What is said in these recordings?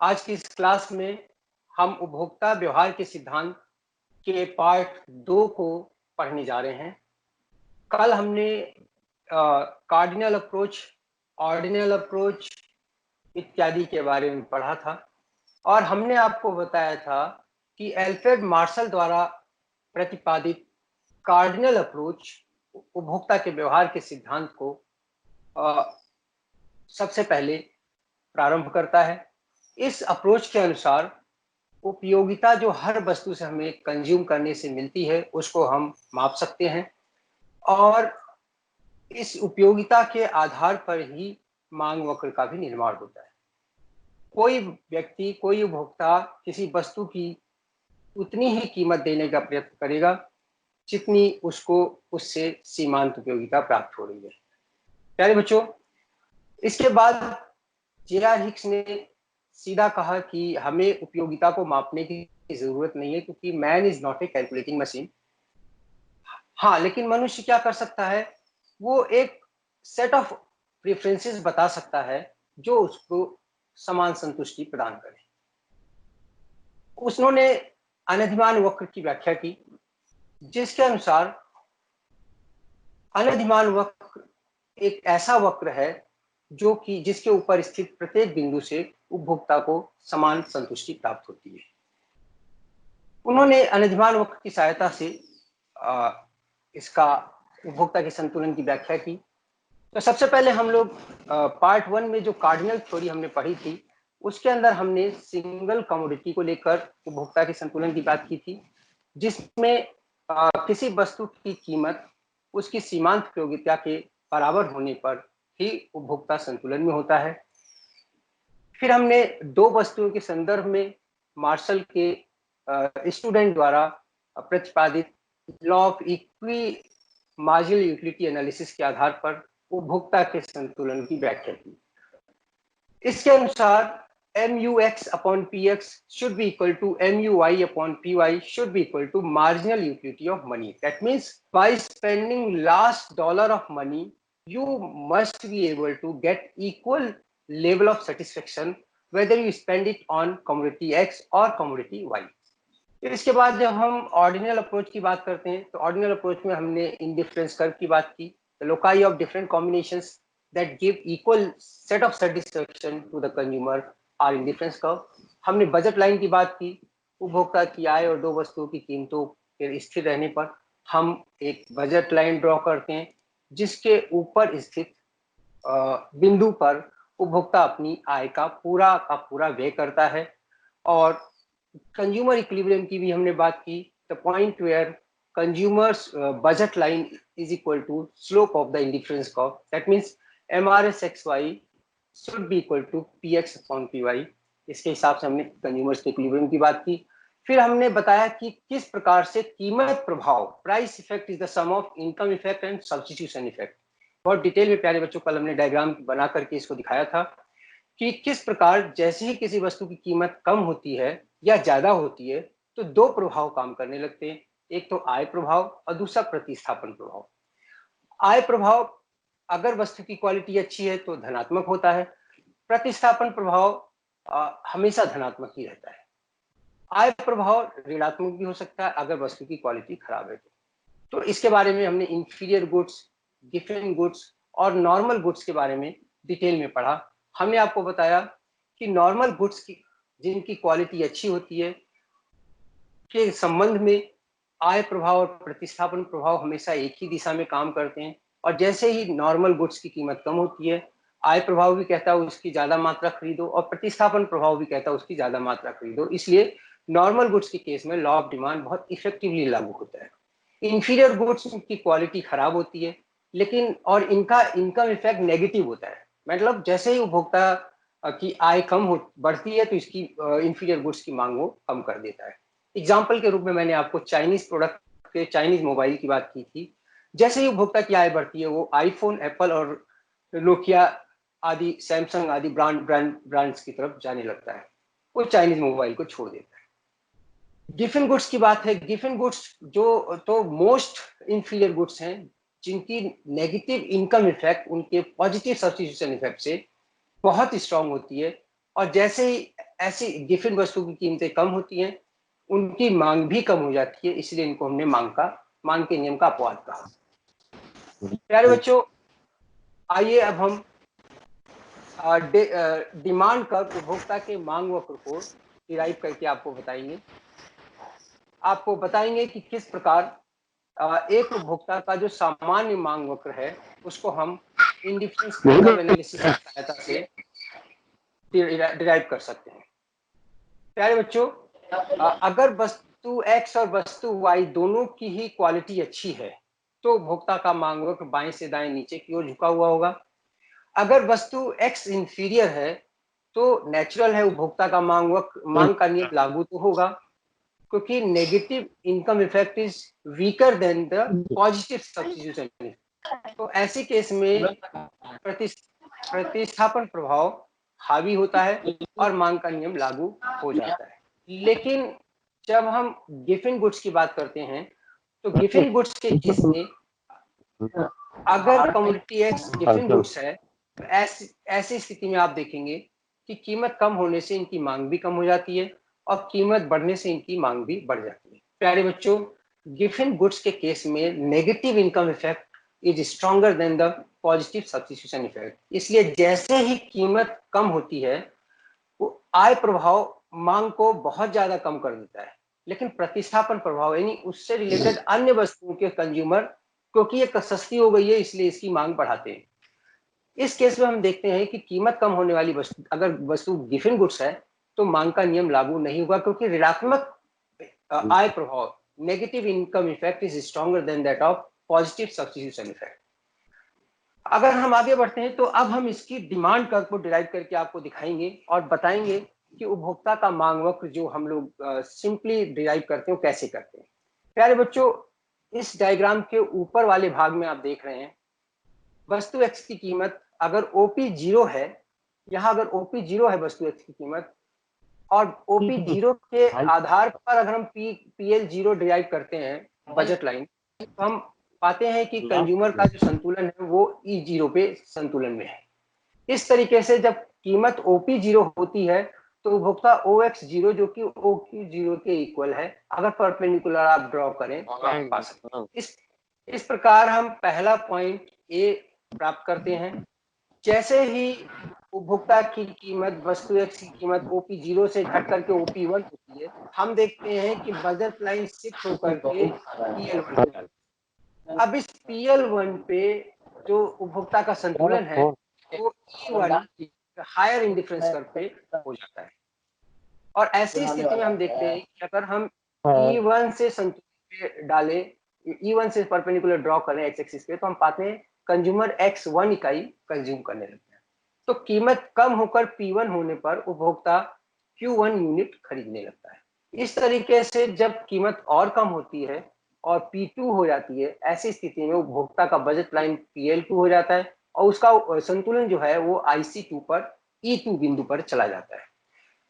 आज की इस क्लास में हम उपभोक्ता व्यवहार के सिद्धांत के पार्ट 2 को पढ़ने जा रहे हैं। कल हमने कार्डिनल अप्रोच, ऑर्डिनल अप्रोच इत्यादि के बारे में पढ़ा था और हमने आपको बताया था कि एल्फ्रेड मार्शल द्वारा प्रतिपादित कार्डिनल अप्रोच उपभोक्ता के व्यवहार के सिद्धांत को सबसे पहले प्रारंभ करता है। इस अप्रोच के अनुसार उपयोगिता जो हर वस्तु से हमें कंज्यूम करने से मिलती है उसको हम माप सकते हैं और इस उपयोगिता के आधार पर ही मांग वक्र का भी निर्माण होता है। कोई व्यक्ति, कोई उपभोक्ता किसी वस्तु की उतनी ही कीमत देने का प्रयत्न करेगा जितनी उसको उससे सीमांत उपयोगिता प्राप्त हो रही है। प्यारे बच्चों, इसके बाद जे.आर. हिक्स ने सीधा कहा कि हमें उपयोगिता को मापने की जरूरत नहीं है क्योंकि man is not a calculating machine. हाँ, लेकिन मनुष्य क्या कर सकता है, वो एक सेट ऑफ प्रेफरेंसेस बता सकता है जो उसको समान संतुष्टि प्रदान करे। उन्होंने अनधिमान वक्र की व्याख्या की जिसके अनुसार अनधिमान वक्र एक ऐसा वक्र है जो कि जिसके ऊपर स्थित प्रत्येक बिंदु से उपभोक्ता को समान संतुष्टि प्राप्त होती है। उन्होंने अनधिमान वक्र की सहायता से इसका उपभोक्ता के संतुलन की व्याख्या की। तो सबसे पहले हम लोग पार्ट 1 में जो कार्डिनल थ्योरी हमने पढ़ी थी उसके अंदर हमने सिंगल कमोडिटी को लेकर उपभोक्ता के संतुलन की बात की थी, जिसमें किसी वस्तु की कीमत उसकी सीमांत उपयोगिता के बराबर होने पर ही उपभोक्ता संतुलन में होता है। फिर हमने दो वस्तुओं के संदर्भ में मार्शल के स्टूडेंट द्वारा प्रतिपादित law of equi marginal utility analysis के आधार पर उपभोक्ता के संतुलन की व्याख्या की। इसके अनुसार MUX upon PX should be equal to MUY upon PY should be equal to marginal utility of money. That means by spending last dollar of money, you must be able to get equal level of satisfaction whether you spend it on commodity X or commodity Y. फिर इसके बाद जब हम ordinal approach की बात करते हैं तो ऑर्डिनल अप्रोच में हमने इंडिफरेंस कर्व की बात की, the loci of different combinations that give equal set of satisfaction to the consumer are indifference curve. हमने बजट लाइन की बात की, उपभोक्ता की आय और दो वस्तुओं की कीमतों के स्थिर रहने पर हम एक बजट लाइन ड्रॉ करते हैं जिसके ऊपर स्थित बिंदु पर उपभोक्ता अपनी आय का पूरा व्यय करता है। और कंज्यूमर इक्विलिब्रियम की भी हमने बात की, the point where consumers budget line is equal to slope of the indifference curve. That means MRSXY should be equal to PX upon PY. इसके हिसाब से हमने कंज्यूमर्स के इक्विलिब्रियम की बात की। फिर हमने बताया कि किस प्रकार से कीमत प्रभाव, price effect is the sum of income effect and substitution effect. बहुत डिटेल में प्यारे बच्चों कल हमने डायग्राम बना करके इसको दिखाया था कि किस प्रकार जैसे ही किसी वस्तु की कीमत कम होती है या ज्यादा होती है तो दो प्रभाव काम करने लगते हैं, एक तो आय प्रभाव और दूसरा प्रतिस्थापन प्रभाव। आय प्रभाव अगर वस्तु की क्वालिटी अच्छी है तो धनात्मक होता है, प्रतिस्थापन प्रभाव हमेशा धनात्मक ही रहता है। आय प्रभाव ऋणात्मक भी हो सकता है अगर वस्तु की क्वालिटी खराब है तो इसके बारे में हमने इंफीरियर गुड्स, डिफरेंट गुड्स और नॉर्मल गुड्स के बारे में डिटेल में पढ़ा। हमने आपको बताया कि नॉर्मल गुड्स की जिनकी क्वालिटी अच्छी होती है के संबंध में आय प्रभाव और प्रतिस्थापन प्रभाव हमेशा एक ही दिशा में काम करते हैं, और जैसे ही नॉर्मल गुड्स की कीमत कम होती है आय प्रभाव भी कहता है उसकी ज्यादा मात्रा खरीदो और प्रतिस्थापन प्रभाव भी कहता है उसकी ज्यादा मात्रा खरीदो। इसलिए नॉर्मल गुड्स के केस में लॉ ऑफ डिमांड बहुत इफेक्टिवली लागू होता है। इंफीरियर गुड्स की क्वालिटी खराब होती है लेकिन और इनका इनकम इफेक्ट नेगेटिव होता है, मतलब जैसे ही उपभोक्ता की आय बढ़ती है तो इसकी इंफीरियर गुड्स की मांग वो कम कर देता है। एग्जाम्पल के रूप में मैंने आपको चाइनीज प्रोडक्ट के, चाइनीज मोबाइल की बात की थी। जैसे ही उपभोक्ता की आय बढ़ती है वो आईफोन, एप्पल और नोकिया आदि, सैमसंग आदि ब्रांड्स की तरफ जाने लगता है, वो चाइनीज मोबाइल को छोड़ देता है। गिफन गुड्स की बात है, गिफन गुड्स जो तो मोस्ट इंफीरियर गुड्स हैं जिनकी नेगेटिव इनकम इफेक्ट उनके पॉजिटिव सब्स्टिट्यूशन इफेक्ट से बहुत स्ट्रांग होती है, और जैसे ही ऐसी गिफिन वस्तु की कीमतें कम होती हैं, उनकी मांग भी कम हो जाती है, इसलिए इनको हमने मांग के नियम का अपवाद कहा। प्यारे बच्चों, आइए अब हम डिमांड कर्व, उपभोक्ता के मांग वक्र को डिराइव करके आपको बताएंगे कि किस प्रकार एक उपभोक्ता का जो सामान्य मांग वक्र है उसको हम इंडिफरेंस कर्व एनालिसिस की सहायता से डिराइव कर सकते हैं। प्यारे बच्चों, अगर वस्तु X और वस्तु Y दोनों की ही क्वालिटी अच्छी है तो उपभोक्ता का मांग वक्र बाएं से दाएं नीचे की ओर झुका हुआ होगा। अगर वस्तु X इंफीरियर है तो नेचुरल है उपभोक्ता का मांग का नियम लागू तो होगा, क्योंकि negative income effect is weaker then the positive substitution. तो ऐसे केस में प्रतिस्थापन प्रभाव हावी होता है और मांग का नियम लागू हो जाता है। लेकिन जब हम गिफिन गुड्स की बात करते हैं तो गिफिन गुड्स के केस में अगर कमोडिटी एक्स गिफिन गुड्स है तो ऐसी स्थिति में आप देखेंगे कि कीमत कम होने से इनकी मांग भी कम हो जाती है और कीमत बढ़ने से इनकी मांग भी बढ़ जाती है। प्यारे बच्चों, गिफिन गुड्स के केस में negative income effect is stronger than the positive substitution effect. इसलिए जैसे ही कीमत कम होती है वो आय प्रभाव मांग को बहुत ज्यादा कम कर देता है, लेकिन प्रतिस्थापन प्रभाव यानी उससे रिलेटेड अन्य वस्तुओं के कंज्यूमर, क्योंकि ये सस्ती हो गई है इसलिए इसकी मांग बढ़ाते हैं। इस केस में हम देखते हैं कि कीमत कम होने वाली वस्तु, अगर वस्तु गिफिन गुड्स है तो मांग का नियम लागू नहीं होगा, क्योंकि ऋणात्मक आय प्रभाव negative income effect is stronger than that of positive substitution effect. अगर हम आगे बढ़ते हैं तो अब हम इसकी डिमांड कर्व को डिराइव करके आपको दिखाएंगे और बताएंगे कि उपभोक्ता का मांग वक्र जो हम लोग सिंपली डिराइव करते हैं कैसे करते हैं। प्यारे बच्चों, इस डायग्राम के ऊपर वाले भाग में आप देख रहे हैं वस्तु एक्स की कीमत अगर ओपी 0 है, यहाँ अगर ओपी 0 है वस्तु एक्स की कीमत, और ओपी 0 के आधार पर अगर हम पीएल 0 डिराइव करते हैं बजट लाइन, तो हम पाते हैं कि कंज्यूमर का जो संतुलन है वो ई 0 पे संतुलन में है। इस तरीके से जब कीमत ओपी 0 होती है तो उपभोक्ता OX 0 जो कि OQ 0 के इक्वल है, अगर परपेंडिकुलर आप ड्रॉ करें तो आप पा सकते हैं। इस प्रकार हम पहला पॉइंट ए प्राप्त करते हैं। जैसे ही उपभोक्ता की कीमत वस्तु एक्स की कीमत ओपी 0 से घट करके ओपी 1 होती है, हम देखते हैं कि बजट लाइन शिफ्ट होकर के पीएल 1 पे जाती है। अब इस पीएल 1 पे जो उपभोक्ता का संतुलन है वो E1 हायर इंडिफरेंस कर्व पे हो जाता है। और ऐसी स्थिति में हम देखते हैं कि अगर हम E1 से संतुलन पे डालें, E1 से परपेंडिकुलर ड्रॉ करें एक्स एक्सिस पे, तो हम पाते हैं कंज्यूमर X1 इकाई कंज्यूम करने लगते हैं। तो कीमत कम होकर P1 होने पर उपभोक्ता Q1 यूनिट खरीदने लगता है। इस तरीके से जब कीमत और कम होती है और P2 हो जाती है, ऐसी स्थिति में उपभोक्ता का बजट लाइन PL2 हो जाता है और उसका संतुलन जो है वो IC2 पर E2 बिंदु पर चला जाता है।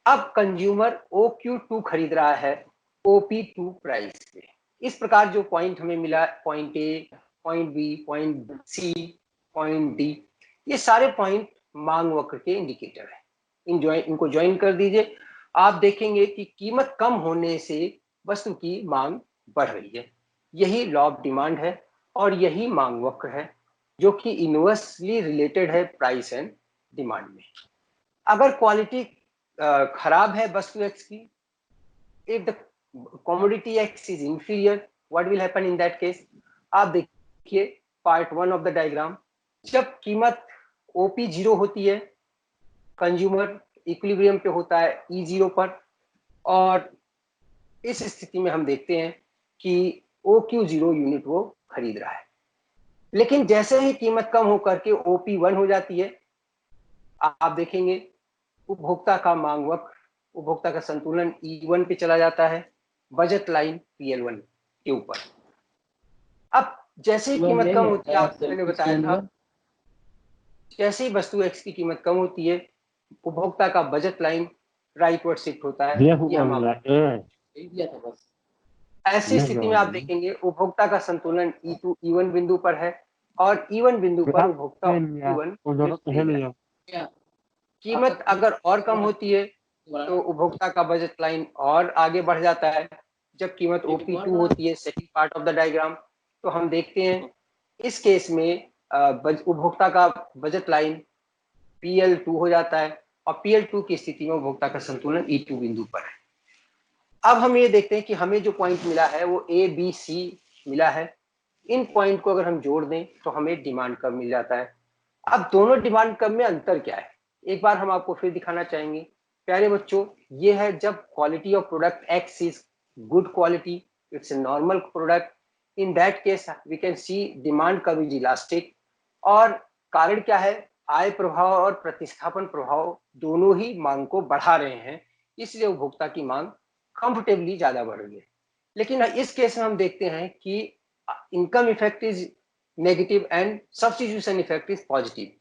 अब कंज्यूमर OQ2 खरीद रहा है OP2 प्राइस पे। इस प्रकार जो पॉइंट हमें मिला, point A, point B, point C, point D, ये सारे पॉइंट मांग वक्र के इंडिकेटर है। इनको ज्वाइन कर दीजिए, आप देखेंगे कि कीमत कम होने से वस्तु की मांग बढ़ रही है। यही लॉ ऑफ डिमांड है और यही मांग वक्र है जो कि इनवर्सली रिलेटेड है प्राइस एंड डिमांड में। अगर क्वालिटी खराब है वस्तु एक्स की, if the commodity X is inferior, what will happen in that case? आप देखिए पार्ट 1 ऑफ द डायग्राम। जब कीमत OP 0 होती है, कंज्यूमर इक्विलिब्रियम पे होता है E0 पर, और इस स्थिति में हम देखते हैं कि OQ0 यूनिट वो खरीद रहा है। लेकिन जैसे ही कीमत कम होकर के OP1 हो जाती है, आप देखेंगे उपभोक्ता का मांग वक्र, उपभोक्ता का संतुलन E1 पे चला जाता है, बजट लाइन PL1 के ऊपर। अब जैसे ही कीमत कम होती है, आपको मैंने बताया था, जैसे ही वस्तु एक्स की कीमत कम होती है उपभोक्ता का बजट लाइन राइटवर्ड शिफ्ट होता है। ऐसी स्थिति में आप देखेंगे उपभोक्ता का संतुलन E2 E1 बिंदु पर है और E1 बिंदु पर उपभोक्ता E1 कीमत अगर और कम होती है तो उपभोक्ता का बजट लाइन और आगे बढ़ जाता है। जब कीमत OP2 होती है, second part of the diagram, तो हम देखते हैं इस केस में उपभोक्ता का बजट लाइन PL2 हो जाता है और PL2 की स्थिति में उपभोक्ता का संतुलन E2 बिंदु पर है। अब हम ये देखते हैं कि हमें जो पॉइंट मिला है वो ABC मिला है। इन पॉइंट को अगर हम जोड़ दें तो हमें डिमांड कर्व मिल जाता है। अब दोनों डिमांड कर्व में अंतर क्या है, एक बार हम आपको फिर दिखाना चाहेंगे। प्यारे बच्चों, ये है जब quality of product X is good quality, it's a normal product, in that case we can see demand curve is elastic. और कारण क्या है, आय प्रभाव और प्रतिस्थापन प्रभाव दोनों ही मांग को बढ़ा रहे हैं, इसलिए उपभोक्ता की मांग कंफर्टेबली ज्यादा बढ़ रही है। लेकिन इस केस में हम देखते हैं कि income effect is negative and substitution effect is positive.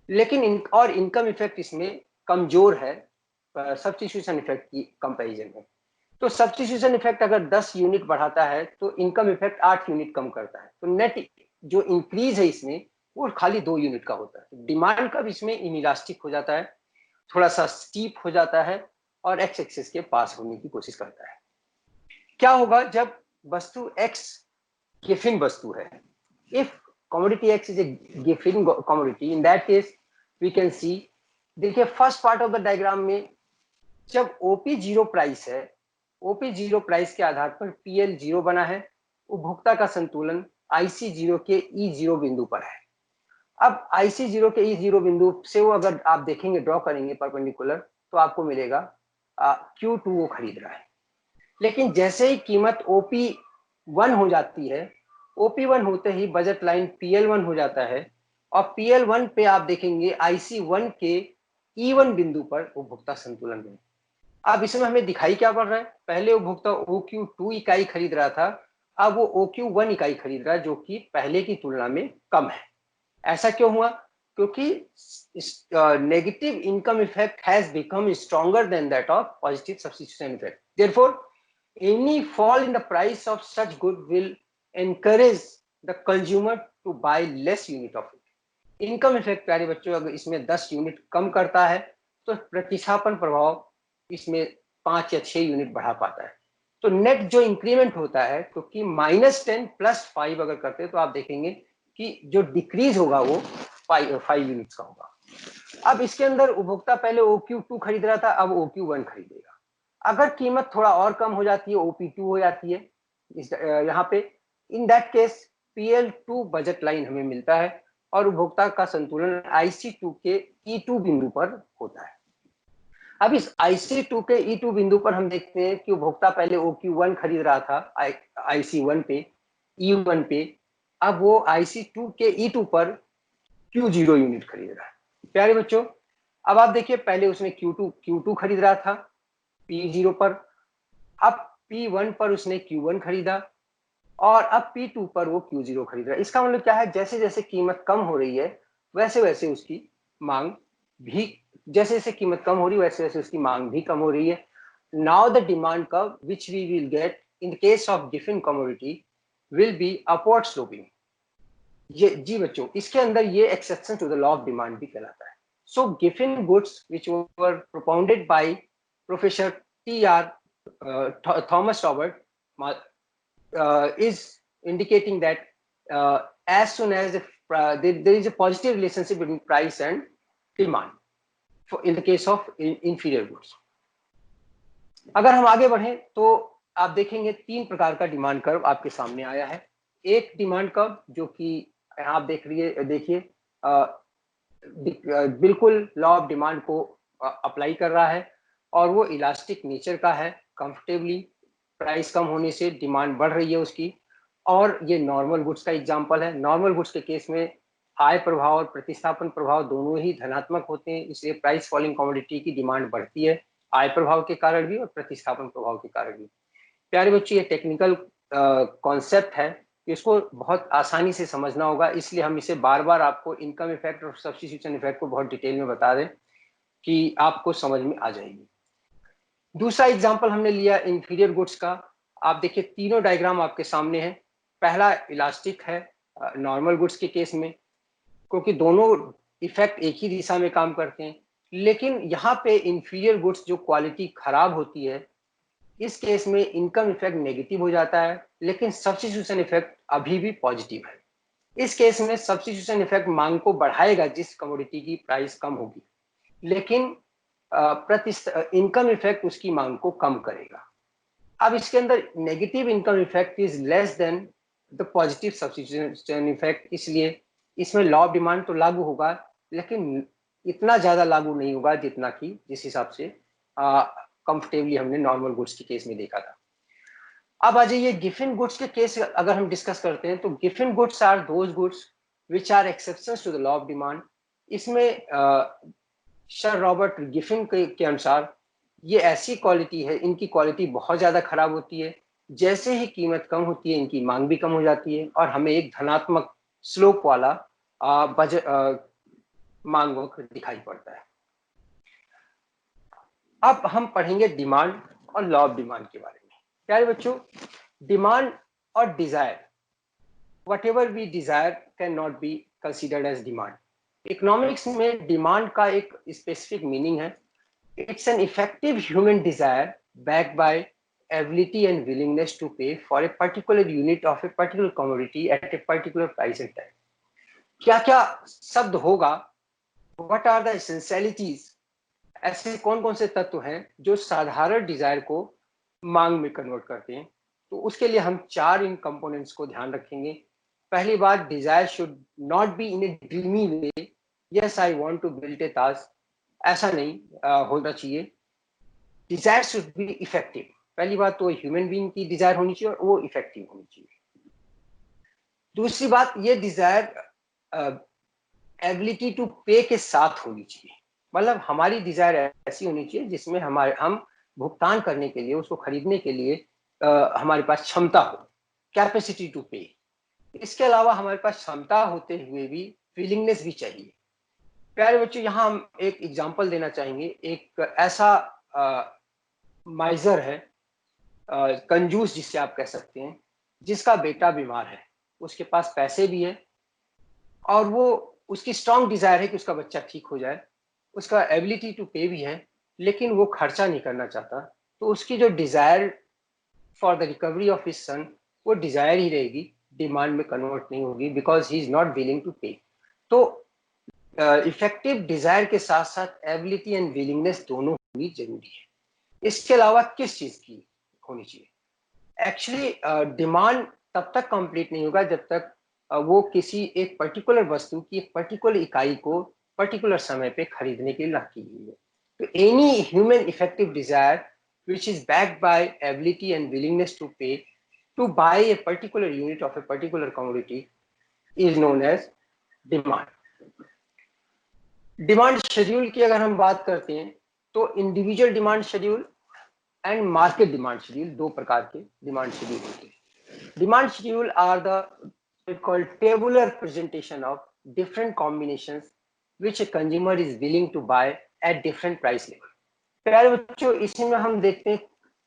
लेकिन इनकम इफेक्ट इसमें कमजोर है सब्स्टिट्यूशन इफेक्ट की कंपैरिजन में। तो सब्स्टिट्यूशन इफेक्ट अगर 10 यूनिट बढ़ाता है तो इनकम इफेक्ट 8 यूनिट कम करता है। तो नेट जो इंक्रीज है इसमें वो खाली 2 यूनिट का होता है। डिमांड का भी इसमें इनइलास्टिक हो जाता है, थोड़ा सा स्टीप हो जाता है और एक्स एक्सिस के पास होने की कोशिश करता है। क्या होगा जब वस्तु X गिफिन वस्तु है, if commodity X is a given commodity, in that case we can see, देखिए first part of the diagram में जब OP0 प्राइस है, OP0 प्राइस के आधार पर PL0 बना है, उपभोक्ता का संतुलन IC0 के E0 बिंदु पर है। अब IC0 के E0 बिंदु से वो अगर आप देखेंगे, ड्रॉ करेंगे परपेंडिकुलर, तो आपको मिलेगा Q2 वो खरीद रहा है। लेकिन जैसे ही कीमत OP1 हो जाती है, OP1 होते ही बजट लाइन PL1 हो जाता है और PL1 पे आप देखेंगे IC1 के E1 बिंदु पर उपभोक्ता संतुलन में। अब इसमें हमें दिखाई क्या पड़ रहा है, पहले उपभोक्ता OQ2 इकाई खरीद रहा था, अब वो OQ1 इकाई खरीद रहा है, जो कि पहले की तुलना में कम है। ऐसा क्यों हुआ, क्योंकि negative income effect has become stronger than that of positive substitution effect. Therefore any fall in the price of such good will encourage the consumer to buy less unit of it. Income effect प्यारे बच्चों अगर इसमें 10 unit कम करता है तो प्रतिस्थापन प्रभाव इसमें 5 या 6 यूनिट बढ़ा पाता है। तो नेट जो इंक्रीमेंट होता है, क्योंकि -10 + 5 अगर करते हैं तो आप देखेंगे कि जो डिक्रीज होगा वो 5 यूनिट्स का होगा। अब इसके अंदर उपभोक्ता पहले OQ2 खरीद रहा था, अब OQ1 खरीदेगा। अगर कीमत थोड़ा और कम हो जाती है, OP2 हो जाती है यहाँ पे, इन that case PL2 budget line हमें मिलता है और उपभोक्ता का संतुलन IC2 के E2 बिंदु पर होता है। अब इस IC2 के E2 बिंदु पर हम देखते हैं कि उपभोक्ता पहले OQ1 खरीद रहा था IC1 पे, E1 पे, अब वो IC2 के E2 पर Q0 यूनिट खरीद रहा है। प्यारे बच्चों, अब आप देखिए पहले उसने Q2 खरीद रहा था P0 पर, अब P1 पर उसने Q1 खरीदा और अब P2 पर वो Q0 खरीद रहा है। इसका मतलब क्या है, जैसे जैसे कीमत कम हो रही है वैसे वैसे उसकी मांग भी, जैसे जैसे कीमत कम हो रही है वैसे वैसे उसकी मांग भी कम हो रही है। Now the demand curve which we will get in the case of given commodity will be upward sloping. ये जी बच्चों, इसके अंदर ये exception to the law of demand भी कहलाता है। सो गिवन goods which were propounded by professor T.R. Thomas Robert is indicating that as soon as there is a positive relationship between price and demand in the case of inferior goods. अगर हम आगे बढ़ें तो आप देखेंगे 3 प्रकार का डिमांड कर्व आपके सामने आया है। एक डिमांड कर्व जो कि यहाँ आप देखिए बिल्कुल लॉ ऑफ डिमांड को अप्लाई कर रहा है और वो इलास्टिक नेचर का है। कंफर्टेबली प्राइस कम होने से डिमांड बढ़ रही है उसकी, और ये नॉर्मल गुड्स का एग्जांपल है। नॉर्मल गुड्स के केस में आय प्रभाव और प्रतिस्थापन प्रभाव दोनों ही धनात्मक होते हैं, इसलिए प्राइस फॉलिंग कमोडिटी की डिमांड बढ़ती है, आय प्रभाव के कारण भी और प्रतिस्थापन प्रभाव के कारण भी। प्यारे बच्चों, ये टेक्निकल कॉन्सेप्ट है, इसको बहुत आसानी से समझना होगा, इसलिए हम इसे बार बार आपको इनकम इफेक्ट और सब्स्टिट्यूशन इफेक्ट को बहुत डिटेल में बता दें कि आपको समझ में आ जाएगी। दूसरा एग्जांपल हमने लिया इंफीरियर गुड्स का। आप देखिए तीनों डायग्राम आपके सामने हैं। पहला इलास्टिक है नॉर्मल गुड्स के केस में, क्योंकि दोनों इफेक्ट एक ही दिशा में काम करते हैं। लेकिन यहाँ पे इंफीरियर गुड्स जो क्वालिटी खराब होती है, इस केस में इनकम इफेक्ट नेगेटिव हो जाता है, लेकिन सब्स्टिट्यूशन इफेक्ट अभी भी पॉजिटिव है। इस केस में सब्स्टिट्यूशन इफेक्ट मांग को बढ़ाएगा जिस कमोडिटी की प्राइस कम होगी, लेकिन इनकम इफेक्ट उसकी मांग को कम करेगा। अब इसके अंदर negative income effect is less than the positive substitution effect, इसलिए इसमें लॉ ऑफ डिमांड तो लागू होगा, लेकिन इतना ज्यादा लागू नहीं होगा जितना कि जिस हिसाब से कंफर्टेबली हमने नॉर्मल गुड्स के केस में देखा था। अब आ जाइए गिफन गुड्स के केस अगर हम डिस्कस करते हैं, तो Giffen goods are those goods which are exceptions to the law of demand. इसमें सर रॉबर्ट गिफिन के अनुसार ये ऐसी क्वालिटी है, इनकी क्वालिटी बहुत ज्यादा खराब होती है, जैसे ही कीमत कम होती है इनकी मांग भी कम हो जाती है और हमें एक धनात्मक स्लोप वाला मांग वक्र दिखाई पड़ता है। अब हम पढ़ेंगे डिमांड और लॉ ऑफ डिमांड के बारे में। प्यारे बच्चों, डिमांड और desire, whatever we desire cannot be considered as demand. Economics में डिमांड का एक स्पेसिफिक मीनिंग है, it's an effective human desire backed by ability and willingness to pay for a particular unit of a particular commodity at a particular price and time. क्या क्या शब्द होगा, what are the essentialities, ऐसे कौन कौन से तत्व हैं जो साधारण डिजायर को मांग में कन्वर्ट करते हैं। तो उसके लिए हम 4 इन कंपोनेंट्स को ध्यान रखेंगे। पहली बात, desire should not be in a dreamy way, yes I want to build a Taj, ऐसा नहीं होना चाहिए। डिजायर शुड बी इफेक्टिव, पहली बात तो ह्यूमन बीइंग की डिजायर होनी चाहिए और वो इफेक्टिव होनी चाहिए। दूसरी बात, ये डिजायर एबिलिटी टू पे के साथ होनी चाहिए, मतलब हमारी डिजायर ऐसी होनी चाहिए जिसमें हम भुगतान करने के लिए, उसको खरीदने के लिए हमारे पास क्षमता हो, कैपेसिटी टू पे। इसके अलावा हमारे पास क्षमता होते हुए भी विलिंगनेस भी चाहिए। प्यारे बच्चों, यहाँ हम एक एग्जांपल देना चाहेंगे। एक ऐसा माइजर है, कंजूस जिससे आप कह सकते हैं, जिसका बेटा बीमार है, उसके पास पैसे भी है और वो उसकी स्ट्रॉन्ग डिजायर है कि उसका बच्चा ठीक हो जाए, उसका एबिलिटी टू पे भी है, लेकिन वो खर्चा नहीं करना चाहता। तो उसकी जो desire for the recovery of his son, वो डिजायर ही रहेगी, डिमांड में कन्वर्ट नहीं होगी, because he is not willing to pay. तो इफेक्टिव डिजायर के साथ साथ एबिलिटी एंड विलिंगनेस दोनों होनी जरूरी है। इसके अलावा किस चीज की होनी चाहिए? एक्चुअली डिमांड तब तक कंप्लीट नहीं होगा जब तक वो किसी एक पर्टिकुलर वस्तु की एक पर्टिकुलर इकाई को पर्टिकुलर समय पे खरीदने के लिए रखी गई है। तो any human effective desire which is backed by ability and willingness to pay to buy a particular unit of a particular commodity is known as demand. Demand schedule की अगर हम बात करते हैं, तो individual demand schedule and market demand schedule, दो प्रकार के डिमांड शेड्यूल होते हैं। Demand schedule are the called tabular presentation of different combinations which a consumer is willing to buy at different price level. प्यारे बच्चों, इसमें हम देखते हैं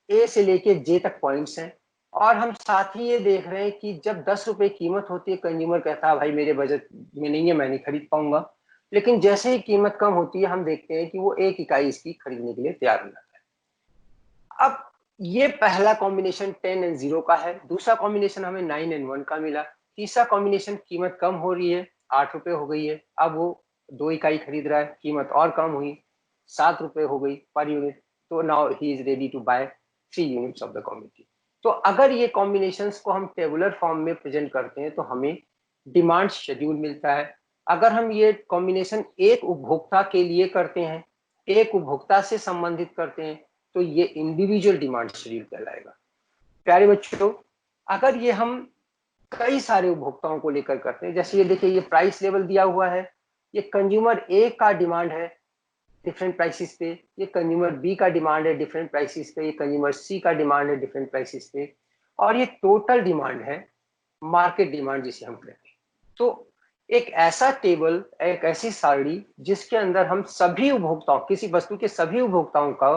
ए से लेके जे तक पॉइंट्स हैं, और हम साथ ही ये देख रहे हैं कि जब 10 रुपए कीमत होती है, कंज्यूमर कहता है भाई मेरे बजट में नहीं है, मैं नहीं खरीद पाऊंगा। लेकिन जैसे ही कीमत कम होती है, हम देखते हैं कि वो एक इकाई इसकी खरीदने के लिए तैयार हो जाता है। अब ये पहला कॉम्बिनेशन 10 एंड 0 का है, दूसरा कॉम्बिनेशन हमें 9 एंड 1 का मिला, तीसरा कॉम्बिनेशन कीमत कम हो रही है, 8 रुपए हो गई है, अब वो 2 इकाई खरीद रहा है, कीमत और कम हुई, 7 रुपए हो गई पर यूनिट, तो now he is ready to buy 3 units of the commodity. तो अगर ये कॉम्बिनेशंस को हम टेबुलर फॉर्म में प्रेजेंट करते हैं तो हमें डिमांड शेड्यूल मिलता है। अगर हम ये कॉम्बिनेशन एक उपभोक्ता के लिए करते हैं, एक उपभोक्ता से संबंधित करते हैं, तो ये इंडिविजुअल डिमांड शेड्यूल कहलाएगा। प्यारे बच्चों, अगर ये हम कई सारे उपभोक्ताओं को लेकर करते हैं, जैसे ये देखिए, ये प्राइस लेवल दिया हुआ है, ये कंज्यूमर ए का डिमांड है डिफरेंट प्राइसेस पे, ये कंज्यूमर बी का डिमांड है डिफरेंट प्राइसेस पे, ये कंज्यूमर सी का डिमांड है डिफरेंट प्राइसेस पे, और ये टोटल डिमांड है, मार्केट डिमांड जिसे हम कहते हैं। तो एक ऐसा टेबल, एक ऐसी सारणी जिसके अंदर हम सभी उपभोक्ताओं, किसी वस्तु के सभी उपभोक्ताओं का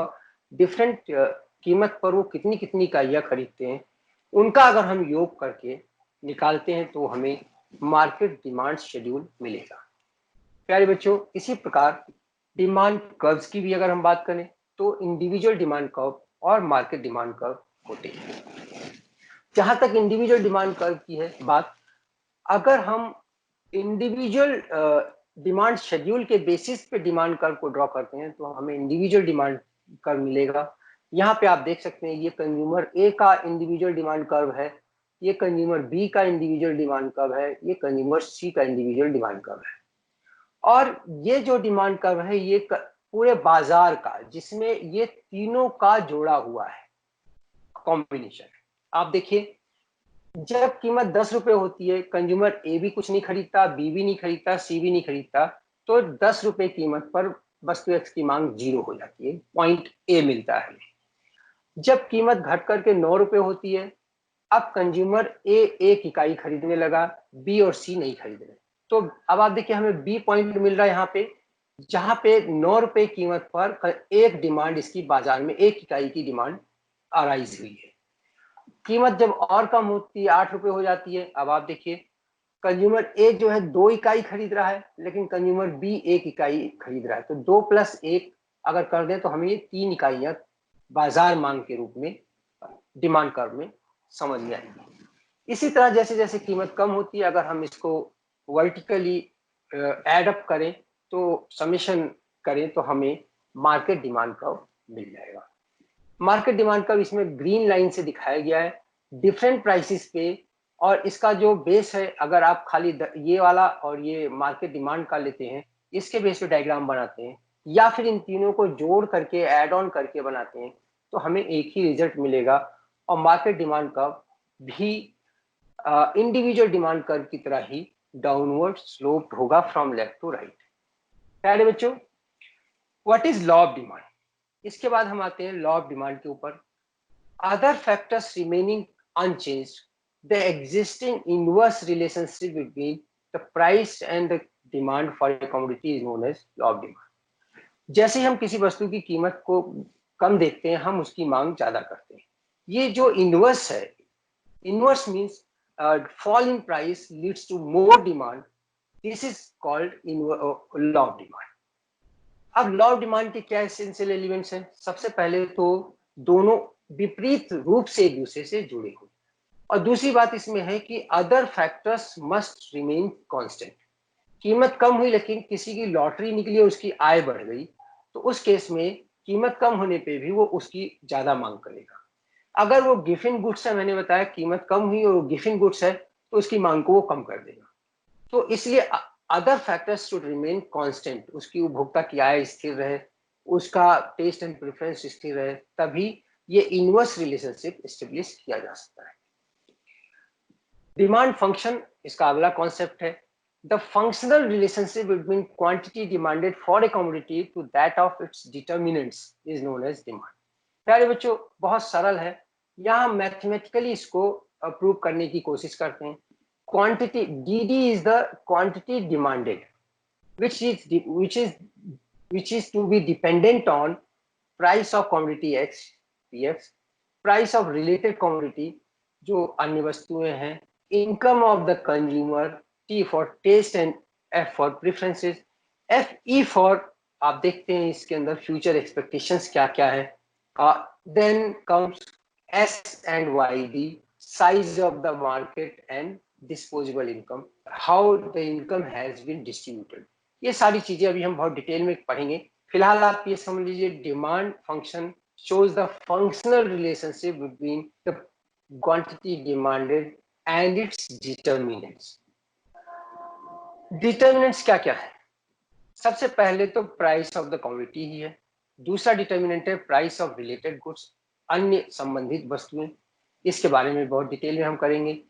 डिफरेंट कीमत पर वो कितनी कितनी इकाइयां खरीदते हैं, उनका अगर हम योग करके निकालते हैं तो हमें मार्केट डिमांड शेड्यूल मिलेगा। प्यारे बच्चों, इसी प्रकार डिमांड कर्व्स की भी अगर हम बात करें तो इंडिविजुअल डिमांड कर्व और मार्केट डिमांड कर्व होते हैं। जहां तक इंडिविजुअल डिमांड कर्व की है बात, अगर हम इंडिविजुअल डिमांड शेड्यूल के बेसिस पे डिमांड कर्व को ड्रॉ करते हैं तो हमें इंडिविजुअल डिमांड कर्व मिलेगा। यहाँ पे आप देख सकते हैं ये कंज्यूमर ए का इंडिविजुअल डिमांड कर्व है, ये कंज्यूमर बी का इंडिविजुअल डिमांड कर्व है, ये कंज्यूमर सी का इंडिविजुअल डिमांड कर्व है। और ये जो डिमांड कर्व है ये पूरे बाजार का, जिसमें ये तीनों का जोड़ा हुआ है, कॉम्बिनेशन। आप देखिए, जब कीमत 10 रुपए होती है, कंज्यूमर ए भी कुछ नहीं खरीदता, बी भी नहीं खरीदता, सी भी नहीं खरीदता, तो 10 रुपए कीमत पर वस्तु एक्स की मांग 0 हो जाती है, पॉइंट ए मिलता है। जब कीमत घट करके 9 रुपए होती है, अब कंज्यूमर ए एक इकाई खरीदने लगा, बी और सी नहीं खरीद रहे। तो अब आप देखिए हमें बी पॉइंट मिल रहा है यहाँ पे, जहां पे 9 रुपए कीमत पर एक डिमांड इसकी बाजार में, एक इकाई की डिमांड अराइज हुई है। कीमत जब और कम होती है, 8 रुपए हो जाती है, अब आप देखिए कंज्यूमर ए जो है 2 इकाई खरीद रहा है, लेकिन कंज्यूमर बी 1 इकाई खरीद रहा है, तो 2 + 1 अगर कर दें तो हमें ये 3 इकाइयां बाजार मांग के रूप में डिमांड कर्व में समझ में आएगी। इसी तरह जैसे जैसे कीमत कम होती है, अगर हम इसको वर्टिकली एड अप करें, तो समेशन करें, तो हमें मार्केट डिमांड कर्व मिल जाएगा। मार्केट डिमांड कर्व इसमें ग्रीन लाइन से दिखाया गया है डिफरेंट प्राइसेस पे, और इसका जो बेस है, अगर आप खाली ये वाला और ये मार्केट डिमांड का लेते हैं, इसके बेस पे डायग्राम बनाते हैं, या फिर इन तीनों को जोड़ करके ऐड ऑन करके बनाते हैं, तो हमें एक ही रिजल्ट मिलेगा। और मार्केट डिमांड कर्व भी इंडिविजुअल डिमांड कर्व की तरह ही डाउनवर्ड स्लोप होगा फ्रॉम लेफ्ट टू राइट। प्यारे बच्चों, what is law of demand? इसके बाद हम आते हैं लॉ ऑफ डिमांड के ऊपर। Other factors remaining unchanged, the existing inverse relationship between the price and the demand for a commodity is known as law of demand. जैसे ही हम किसी वस्तु की कीमत को कम देखते हैं, हम उसकी मांग ज्यादा करते हैं। ये जो इनवर्स है, inverse means fall in price leads to more demand. This is called law of demand. अब लॉ ऑफ डिमांड के क्या एसेंशियल एलिमेंट्स हैं? सबसे पहले तो दोनों विपरीत रूप से एक दूसरे से जुड़े हुए, और दूसरी बात इसमें है कि other factors must remain constant. कीमत कम हुई लेकिन किसी की लॉटरी निकली और उसकी आय बढ़ गई, तो उस केस में कीमत कम होने पे भी वो उसकी ज्यादा मांग करेगा। अगर वो गिफिन गुड्स है, मैंने बताया कीमत कम हुई और वो गिफिन गुड्स है, तो उसकी मांग को वो कम कर देगा। तो इसलिए other factors should remain constant, उसकी उपभोक्ता की आय स्थिर रहे, उसका टेस्ट एंड प्रेफरेंस स्थिर रहे, तभी ये इनवर्स रिलेशनशिप एस्टेब्लिश किया जा सकता है। डिमांड फंक्शन इसका अगला कॉन्सेप्ट है। The functional relationship between quantity demanded for a commodity to that of its determinants is known as demand. प्यारे बच्चों, बहुत सरल है, यहाँ मैथमेटिकली इसको प्रूव करने की कोशिश करते हैं। Quantity dd is the quantity demanded, which is to be dependent on price of commodity x px, price of related commodity जो अन्य वस्तुएं हैं, income of the consumer, t for taste and f for preferences, fe for आप देखते हैं इसके अंदर future expectations क्या क्या है, then comes s and yd, size of the market and disposable income, how the income has been distributed. ये सारी चीजें अभी हम बहुत डिटेल में पढ़ेंगे। फिलहाल आप ये समझ लीजिए, demand function shows the functional relationship between the quantity demanded and its determinants. Determinants क्या क्या है? सबसे पहले तो प्राइस ऑफ द कमोडिटी ही है, दूसरा डिटर्मिनेंट है प्राइस ऑफ रिलेटेड गुड्स, अन्य संबंधित वस्तुएं, इसके बारे में बहुत डिटेल में हम करेंगे।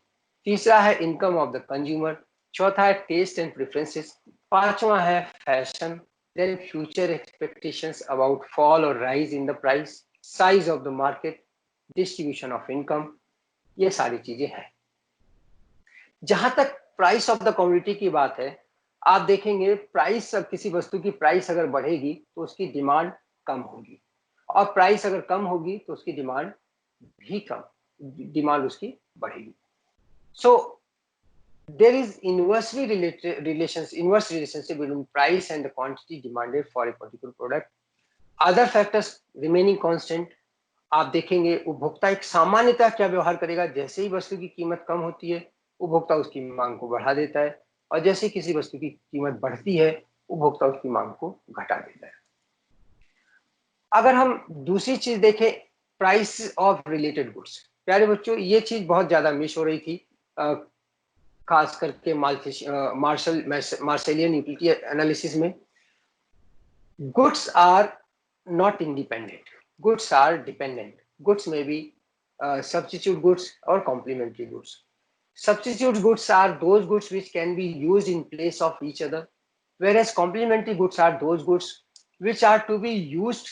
तीसरा है इनकम ऑफ द कंज्यूमर, चौथा है टेस्ट एंड प्रेफरेंसेस, पांचवा है fashion, then future expectations about fall और rise in the price, size of the market, distribution of income, ये सारी चीजें हैं। जहां तक प्राइस ऑफ द कमोडिटी की बात है, आप देखेंगे प्राइस, किसी वस्तु की प्राइस अगर बढ़ेगी तो उसकी डिमांड कम होगी, और प्राइस अगर कम होगी तो उसकी डिमांड भी कम, डिमांड उसकी बढ़ेगी। So there is inverse relationship between price and the quantity demanded for a particular product. Other factors remaining constant, आप देखेंगे उपभोक्ता एक सामान्यतः क्या व्यवहार करेगा, जैसे ही वस्तु की कीमत कम होती है उपभोक्ता उसकी मांग को बढ़ा देता है, और जैसे किसी वस्तु की कीमत बढ़ती है उपभोक्ता उसकी मांग को घटा देता है। अगर हम दूसरी चीज देखें, प्राइस ऑफ रिलेटेड गुड्स, प्यारे बच्चों ये चीज बहुत ज्यादा मिस हो रही थी, खास करके मार्शलियन यूटिलिटी एनालिसिस में। Goods are not independent, goods are dependent. Goods may be substitute goods or complementary goods. Substitute goods are those goods which can be used in place of each other, whereas complementary goods are those goods which are to be used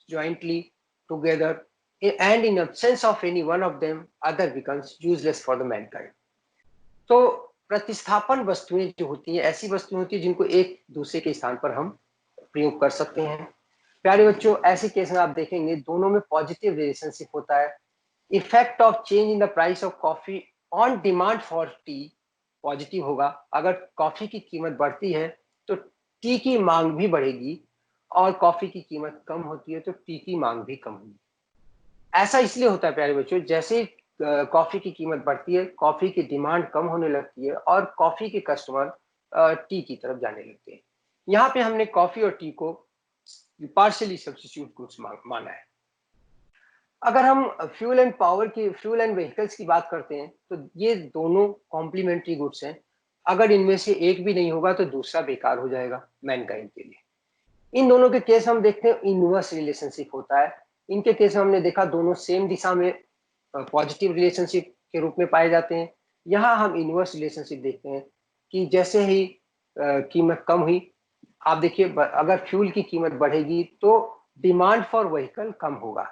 jointly together, and in absence of any one of them other becomes useless for the mankind. तो प्रतिस्थापन वस्तुएं जो होती हैं ऐसी वस्तुएं होती हैं जिनको एक दूसरे के स्थान पर हम प्रयोग कर सकते हैं। प्यारे बच्चों ऐसे केस में आप देखेंगे दोनों में पॉजिटिव रिलेशनशिप होता है। Effect of change in the price of coffee on demand for T positive होगा। अगर कॉफी की कीमत बढ़ती है तो टी की मांग भी बढ़ेगी, और कॉफी की कीमत कम होती है तो टी की मांग भी कम होगी। ऐसा इसलिए होता है प्यारे बच्चों, जैसे कॉफी की कीमत बढ़ती है कॉफी की डिमांड कम होने लगती है और कॉफी के कस्टमर टी की तरफ जाने लगते हैं। यहाँ पे हमने कॉफी और टी को पार्शियली सब्स्टिट्यूट गुड्स माना है। अगर हम फ्यूल एंड व्हीकल्स की बात करते हैं तो ये दोनों कॉम्प्लीमेंट्री गुड्स हैं। अगर इनमें से एक भी नहीं होगा तो दूसरा बेकार हो जाएगा मैनकाइंड के लिए। इन दोनों के केस हम देखते हैं इनवर्स रिलेशनशिप होता है। इनके केस में हमने देखा दोनों सेम दिशा में पॉजिटिव रिलेशनशिप के रूप में पाए जाते हैं। यहाँ हम इनवर्स रिलेशनशिप देखते हैं कि जैसे ही कीमत कम हुई, आप देखिए अगर फ्यूल की कीमत बढ़ेगी तो डिमांड फॉर व्हीकल कम होगा,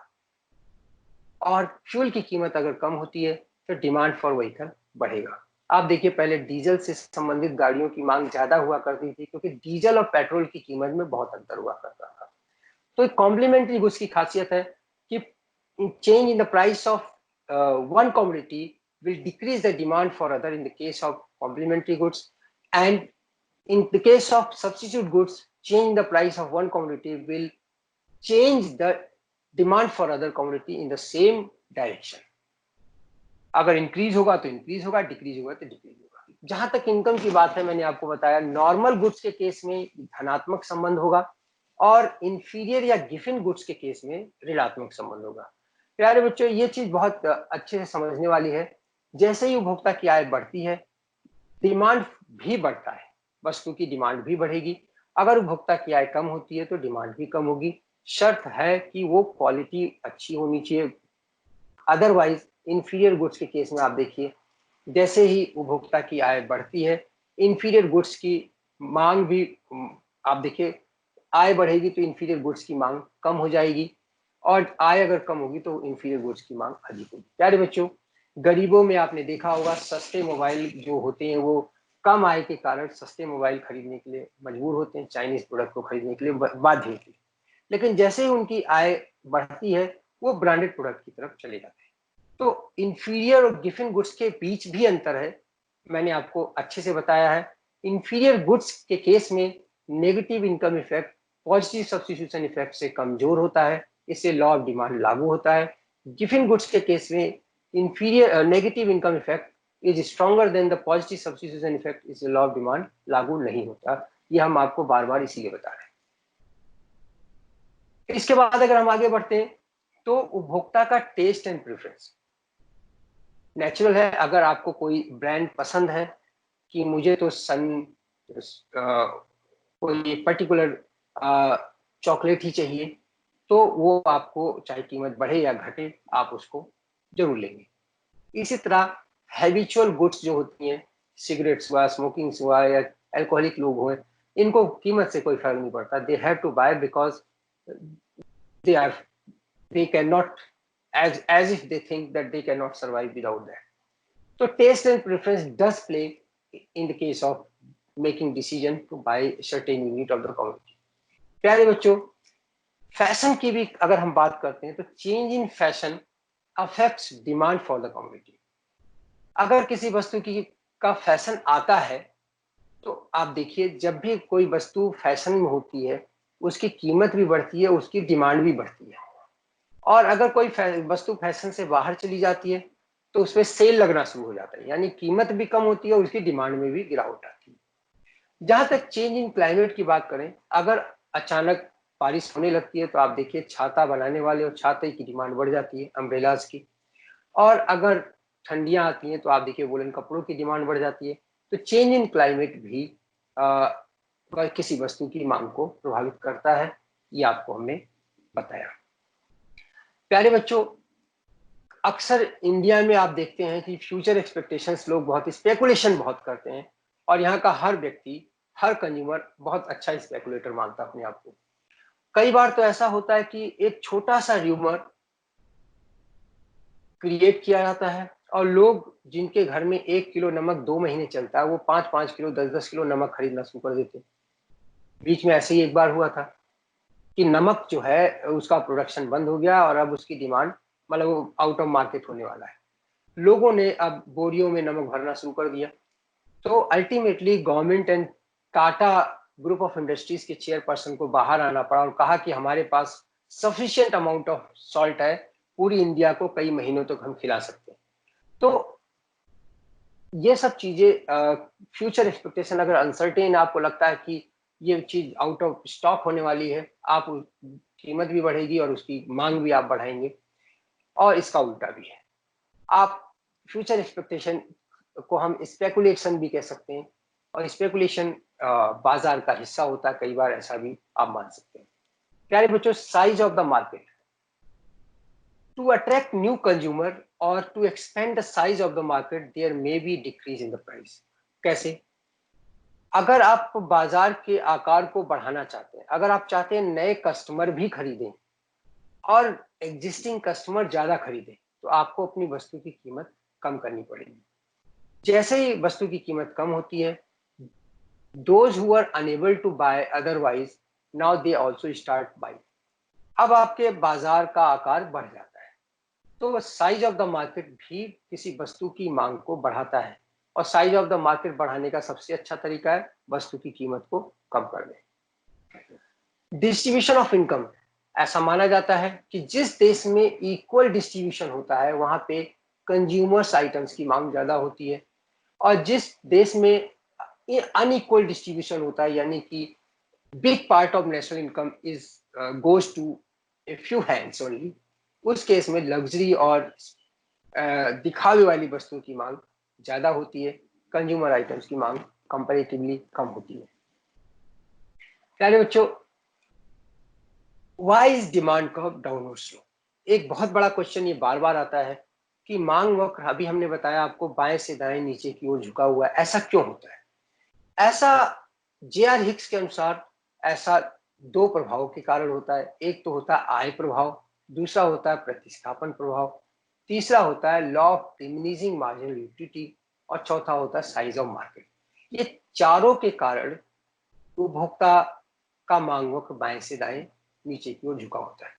और फ्यूल की कीमत अगर कम होती है तो डिमांड फॉर व्हीकल बढ़ेगा। आप देखिए पहले डीजल से संबंधित गाड़ियों की मांग ज्यादा हुआ करती थी क्योंकि डीजल और पेट्रोल की कीमत में बहुत अंतर हुआ करता था। तो एक कॉम्प्लीमेंट्री गुड्स की खासियत है कि change in the price of one commodity will decrease the demand for other in the case of complementary goods, and in the case of substitute goods change the price of one commodity will change the demand for other commodity in the same direction. अगर increase होगा तो increase होगा, decrease होगा तो decrease होगा। जहां तक income की बात है मैंने आपको बताया नॉर्मल गुड्स के केस में धनात्मक संबंध होगा और इंफीरियर या गिवन गुड्स के केस में ऋणात्मक संबंध होगा। प्यारे बच्चों ये चीज बहुत अच्छे से समझने वाली है। जैसे ही उपभोक्ता की आय बढ़ती है डिमांड भी बढ़ता है, वस्तु की डिमांड भी बढ़ेगी। अगर उपभोक्ता की आय कम होती है तो डिमांड भी कम होगी। शर्त है कि वो क्वालिटी अच्छी होनी चाहिए, अदरवाइज इंफीरियर गुड्स के केस में आप देखिए जैसे ही उपभोक्ता की आय बढ़ती है इंफीरियर गुड्स की मांग भी, आप देखिए आय बढ़ेगी तो इंफीरियर गुड्स की मांग कम हो जाएगी, और आय अगर कम होगी तो इंफीरियर गुड्स की मांग अधिक होगी। प्यारे बच्चों गरीबों में आपने देखा होगा सस्ते मोबाइल जो होते हैं वो कम आय के कारण सस्ते मोबाइल खरीदने के लिए मजबूर होते हैं, चाइनीज प्रोडक्ट को खरीदने के लिए बाध्य होते हैं। लेकिन जैसे ही उनकी आय बढ़ती है वो ब्रांडेड प्रोडक्ट की तरफ चले जाते हैं। तो इंफीरियर और गिवन गुड्स के बीच भी अंतर है, मैंने आपको अच्छे से बताया है। इंफीरियर गुड्स के केस में negative income effect positive substitution effect से कमजोर होता है, इससे लॉ ऑफ डिमांड लागू होता है। गिवन गुड्स के केस में inferior negative income effect is stronger than the positive substitution effect, इससे लॉ ऑफ डिमांड लागू नहीं होता। ये हम आपको बार बार इसीलिए बता रहे हैं। इसके बाद अगर हम आगे बढ़ते हैं तो उपभोक्ता का टेस्ट एंड प्रेफरेंस नेचुरल है। अगर आपको कोई ब्रांड पसंद है कि मुझे तो कोई पर्टिकुलर चॉकलेट ही चाहिए तो वो आपको चाहे कीमत बढ़े या घटे आप उसको जरूर लेंगे। इसी तरह हैबिचुअल गुड्स जो होती हैं सिगरेट्स हुआ, स्मोकिंग हुआ या अल्कोहलिक लोग हुए, इनको कीमत से कोई फर्क नहीं पड़ता। They have to buy because they cannot, as if they think that they cannot survive without that. So taste and preference does play in the case of making decision to buy a certain unit of the commodity. प्यारे बच्चों fashion की भी अगर हम बात करते हैं तो change in fashion affects demand for the commodity. अगर किसी वस्तु की का फैशन आता है, तो आप देखिए जब भी कोई वस्तु फैशन में होती है, उसकी कीमत भी बढ़ती है, उसकी डिमांड भी बढ़ती है। और अगर कोई वस्तु फैशन से बाहर चली जाती है, तो उसमें सेल लगना शुरू हो जाता है, यानी कीमत भी कम होती है और उसकी डिमांड में भी गिरावट आती है। जहां तक चेंज इन क्लाइमेट की बात करें, अगर अचानक बारिश होने लगती है, तो आप देखिए छाता बनाने वाले और छाते की डिमांड बढ़ जाती है, अम्ब्रेलाज की। और अगर ठंडियां आती हैं, तो आप देखिए वुलन कपड़ों की डिमांड बढ़ जाती है। तो चेंज इन क्लाइमेट भी किसी वस्तु की मांग को प्रभावित करता है, ये आपको हमने बताया। प्यारे बच्चों, अक्सर इंडिया में आप देखते हैं कि फ्यूचर एक्सपेक्टेशंस लोग बहुत स्पेकुलेशन बहुत करते हैं, और यहाँ का हर व्यक्ति, हर कंज्यूमर बहुत अच्छा स्पेकुलेटर मानता है अपने आप को। कई बार तो ऐसा होता है कि एक छोटा सा र्यूमर क्रिएट किया जाता है, और लोग जिनके घर में 1 किलो नमक 2 महीने चलता है, वो 5-5 किलो 10-10 किलो नमक खरीदना शुरू कर देते हैं। बीच में ऐसे ही एक बार हुआ था कि नमक जो है उसका प्रोडक्शन बंद हो गया, और अब उसकी डिमांड, मतलब वो आउट ऑफ मार्केट होने वाला है। लोगों ने अब बोरियों में नमक भरना शुरू कर दिया। तो ultimately government and Tata group of industries के चेयरपर्सन को बाहर आना पड़ा और कहा कि हमारे पास सफिशिएंट अमाउंट ऑफ सॉल्ट है, पूरी इंडिया को कई महीनों तक हम खिला सकते हैं। तो ये सब चीजें, फ्यूचर एक्सपेक्टेशन अगर अनसर्टेन आपको लगता है कि ये चीज आउट ऑफ स्टॉक होने वाली है, आप कीमत भी बढ़ेगी और उसकी मांग भी आप बढ़ाएंगे, और इसका उल्टा भी है। आप फ्यूचर एक्सपेक्टेशन को हम स्पेकुलेशन भी कह सकते हैं, और स्पेकुलेशन बाजार का हिस्सा होता है, कई बार ऐसा भी आप मान सकते हैं। प्यारे बच्चों, size of the market to attract new consumer और to expand the size of the market, there may be decrease in the price. कैसे? अगर आप बाजार के आकार को बढ़ाना चाहते हैं, अगर आप चाहते हैं नए कस्टमर भी खरीदें और एग्जिस्टिंग कस्टमर ज्यादा खरीदें, तो आपको अपनी वस्तु की कीमत कम करनी पड़ेगी। जैसे ही वस्तु की कीमत कम होती है, those who are unable to buy otherwise, now they also start buying। अब आपके बाजार का आकार बढ़ जाता है। तो साइज ऑफ द मार्केट भी किसी वस्तु की मांग को बढ़ाता है, और साइज ऑफ द मार्केट बढ़ाने का सबसे अच्छा तरीका है वस्तु की कीमत को कम कर दें। डिस्ट्रीब्यूशन ऑफ इनकम, ऐसा माना जाता है कि जिस देश में इक्वल डिस्ट्रीब्यूशन होता है, वहां पे कंज्यूमर्स आइटम्स की मांग ज्यादा होती है, और जिस देश में अनइक्वल डिस्ट्रीब्यूशन होता है, यानी कि big part of national income is goes to a few hands only, उस केस में लग्जरी और दिखावे वाली वस्तुओं की मांग ज्यादा होती है, कंज्यूमर आइटम्स की मांग कंपैरेटिवली कम होती है। प्यारे बच्चों, why is demand curve downward slow? एक बहुत बड़ा क्वेश्चन ये बार बार आता है कि मांग वक्र, अभी हमने बताया आपको, बाएं से दाएं नीचे की ओर झुका हुआ है, ऐसा क्यों होता है? ऐसा जे.आर. हिक्स के अनुसार ऐसा दो प्रभावों के कारण होता है। एक तो होता है आय प्रभाव, दूसरा होता है प्रतिस्थापन प्रभाव, तीसरा होता है law of diminishing marginal utility, और चौथा होता है साइज ऑफ मार्केट। ये चारों के कारण उपभोक्ता का मांग वक्र बाएं से दाएं नीचे की ओर झुका होता है।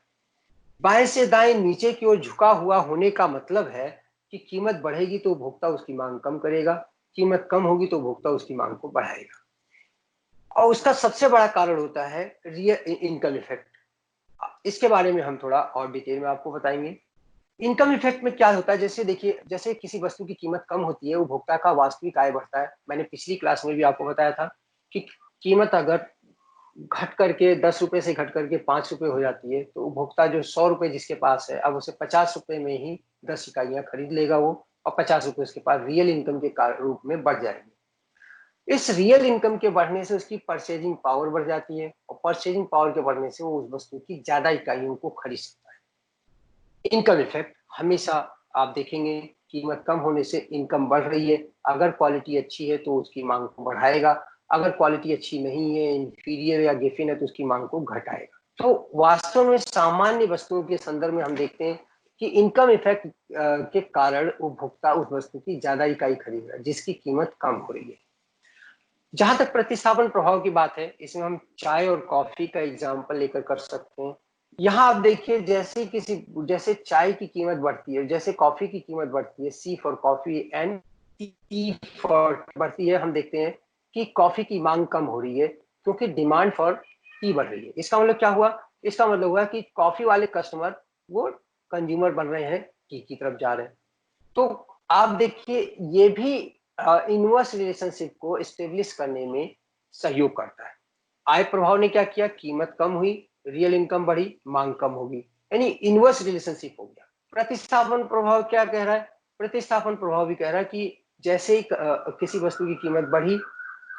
बाएं से दाएं नीचे की ओर झुका हुआ होने का मतलब है कि कीमत बढ़ेगी तो उपभोक्ता उसकी मांग कम करेगा, कीमत कम होगी तो उपभोक्ता उसकी मांग को बढ़ाएगा। और उसका सबसे बड़ा कारण होता है रियल इनकम इफेक्ट। इसके बारे में हम थोड़ा और डिटेल में आपको बताएंगे। इनकम इफेक्ट में क्या होता है, जैसे देखिए, जैसे किसी वस्तु की कीमत कम होती है, उपभोक्ता का वास्तविक आय बढ़ता है। मैंने पिछली क्लास में भी आपको बताया था कि कीमत अगर घट करके 10 रुपए से घट करके 5 रुपए हो जाती है, तो उपभोक्ता जो 100 रुपए जिसके पास है, अब उसे 50 रुपए में ही 10 इकाइयां खरीद लेगा वो, और 50 रुपए उसके पास रियल इनकम के रूप में बढ़ जाएंगे। इस रियल इनकम के बढ़ने से उसकी परचेजिंग पावर बढ़ जाती है, और परचेजिंग पावर के बढ़ने से वो उस वस्तु की ज्यादा इकाइयों को खरीद सकता है। इनकम इफेक्ट हमेशा आप देखेंगे, कीमत कम होने से इनकम बढ़ रही है, अगर क्वालिटी अच्छी है तो उसकी मांग को बढ़ाएगा, अगर क्वालिटी अच्छी नहीं है, इंफीरियर या गेफिन है, तो उसकी मांग को घटाएगा। तो वास्तव में सामान्य वस्तुओं के संदर्भ में हम देखते हैं कि इनकम इफेक्ट के कारण उपभोक्ता उस वस्तु की ज्यादा इकाई खरीद रहा है जिसकी कीमत कम हो रही है। जहां तक प्रतिस्थापन प्रभाव की बात है, इसमें हम चाय और कॉफी का एग्जाम्पल लेकर कर सकते हैं। यहाँ आप देखिए, जैसे चाय की कीमत बढ़ती है, जैसे कॉफी की कीमत बढ़ती है, see for coffee and tea for बढ़ती है, हम देखते हैं कि कॉफी की मांग कम हो रही है क्योंकि डिमांड फॉर टी बढ़ रही है। इसका मतलब क्या हुआ? इसका मतलब हुआ कि कॉफी वाले कस्टमर वो कंज्यूमर बन रहे हैं, टी की तरफ जा रहे हैं। तो आप देखिए ये भी इनवर्स रिलेशनशिप को स्टेब्लिश करने में सहयोग करता है। आय प्रभाव ने क्या किया? कीमत कम हुई, रियल इनकम बढ़ी, मांग कम होगी, यानी इनवर्स रिलेशनशिप हो गया। प्रतिस्थापन प्रभाव क्या कह रहा है? प्रतिस्थापन प्रभाव भी कह रहा है कि जैसे ही किसी वस्तु की कीमत बढ़ी,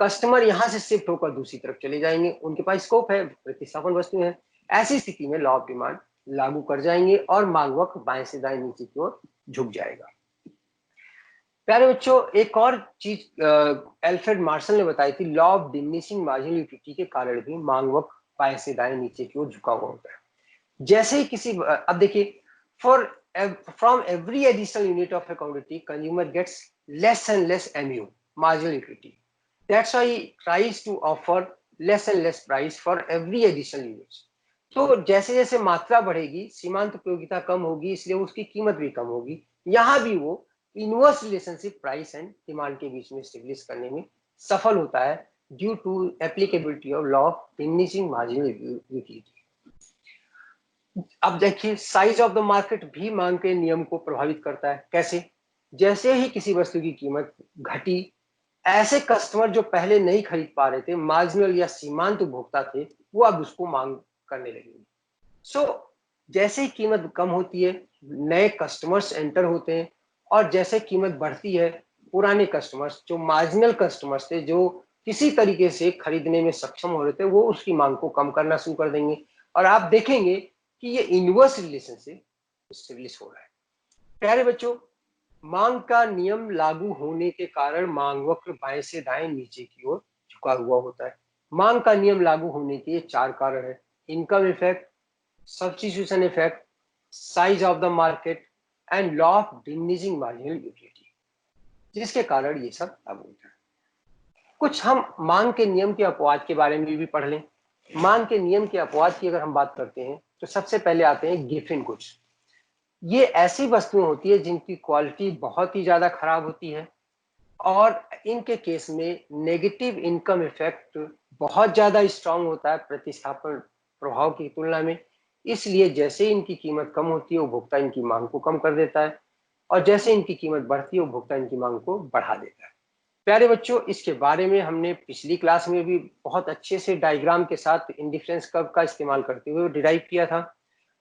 कस्टमर यहां से शिफ्ट होकर दूसरी तरफ चले जाएंगे, उनके पास स्कोप है, प्रतिस्थापन वस्तु है। ऐसी स्थिति में लॉ ऑफ डिमांड लागू कर जाएंगे और मांग वक्र बाएं से दाएं नीचे की ओर झुक जाएगा। प्यारे बच्चों, एक और चीज एल्फ्रेड मार्शल ने बताई थी, law of diminishing marginal utility के कारण भी मांग वक्र बाएं से दाएं नीचे की ओर झुका हुआ होता है। जैसे ही किसी अब देखिए, for from every additional unit of a commodity consumer gets less and less MU marginal utility, that's why he tries to offer less and less price for every additional unit. तो जैसे जैसे मात्रा बढ़ेगी, सीमांत उपयोगिता कम होगी, इसलिए उसकी कीमत भी कम होगी। यहां भी वो inverse relationship price and demand के बीच में स्टेब्लिश करने में सफल होता है due to applicability of law of diminishing marginal utility. अब देखिए, साइज ऑफ द मार्केट भी मांग के नियम को प्रभावित करता है। कैसे? जैसे ही किसी वस्तु की कीमत घटी, ऐसे कस्टमर जो पहले नहीं खरीद पा रहे थे, मार्जिनल या सीमांत उपभोक्ता थे, वो अब उसको मांग करने लगेंगे। सो जैसे ही कीमत कम होती है, नए कस्टमर्स एंटर होते हैं, और जैसे कीमत बढ़ती है, पुराने कस्टमर्स जो मार्जिनल कस्टमर्स थे, जो किसी तरीके से खरीदने में सक्षम हो रहे थे, वो उसकी मांग को कम करना शुरू कर देंगे। और आप देखेंगे कि ये इनवर्स रिलेशनशिप स्टेब्लिश हो रहा है। प्यारे बच्चों, मांग का नियम लागू होने के कारण मांग वक्र बाएं से दाएं नीचे की ओर झुका हुआ होता है। मांग का नियम लागू होने के 4 कारण है: income effect, substitution effect, size of the market and law of diminishing marginal utility, जिसके कारण ये सब लागू होता है। कुछ हम मांग के नियम के अपवाद के बारे में भी पढ़ लें। मांग के नियम के अपवाद की अगर हम बात करते हैं तो सबसे पहले आते हैं गिफिन गुड्स। ये ऐसी वस्तुएं होती है जिनकी क्वालिटी बहुत ही ज्यादा खराब होती है, और इनके केस में नेगेटिव इनकम इफेक्ट बहुत ज्यादा स्ट्रांग होता है प्रतिस्थापन प्रभाव की तुलना में। इसलिए जैसे इनकी कीमत कम होती है, उपभोक्ता इनकी मांग को कम कर देता है, और जैसे इनकी कीमत बढ़ती है, उपभोक्ता इनकी मांग को बढ़ा देता है। प्यारे बच्चों, इसके बारे में हमने पिछली क्लास में भी बहुत अच्छे से डायग्राम के साथ इंडिफरेंस कर्व का इस्तेमाल करते हुए डिराइव किया था।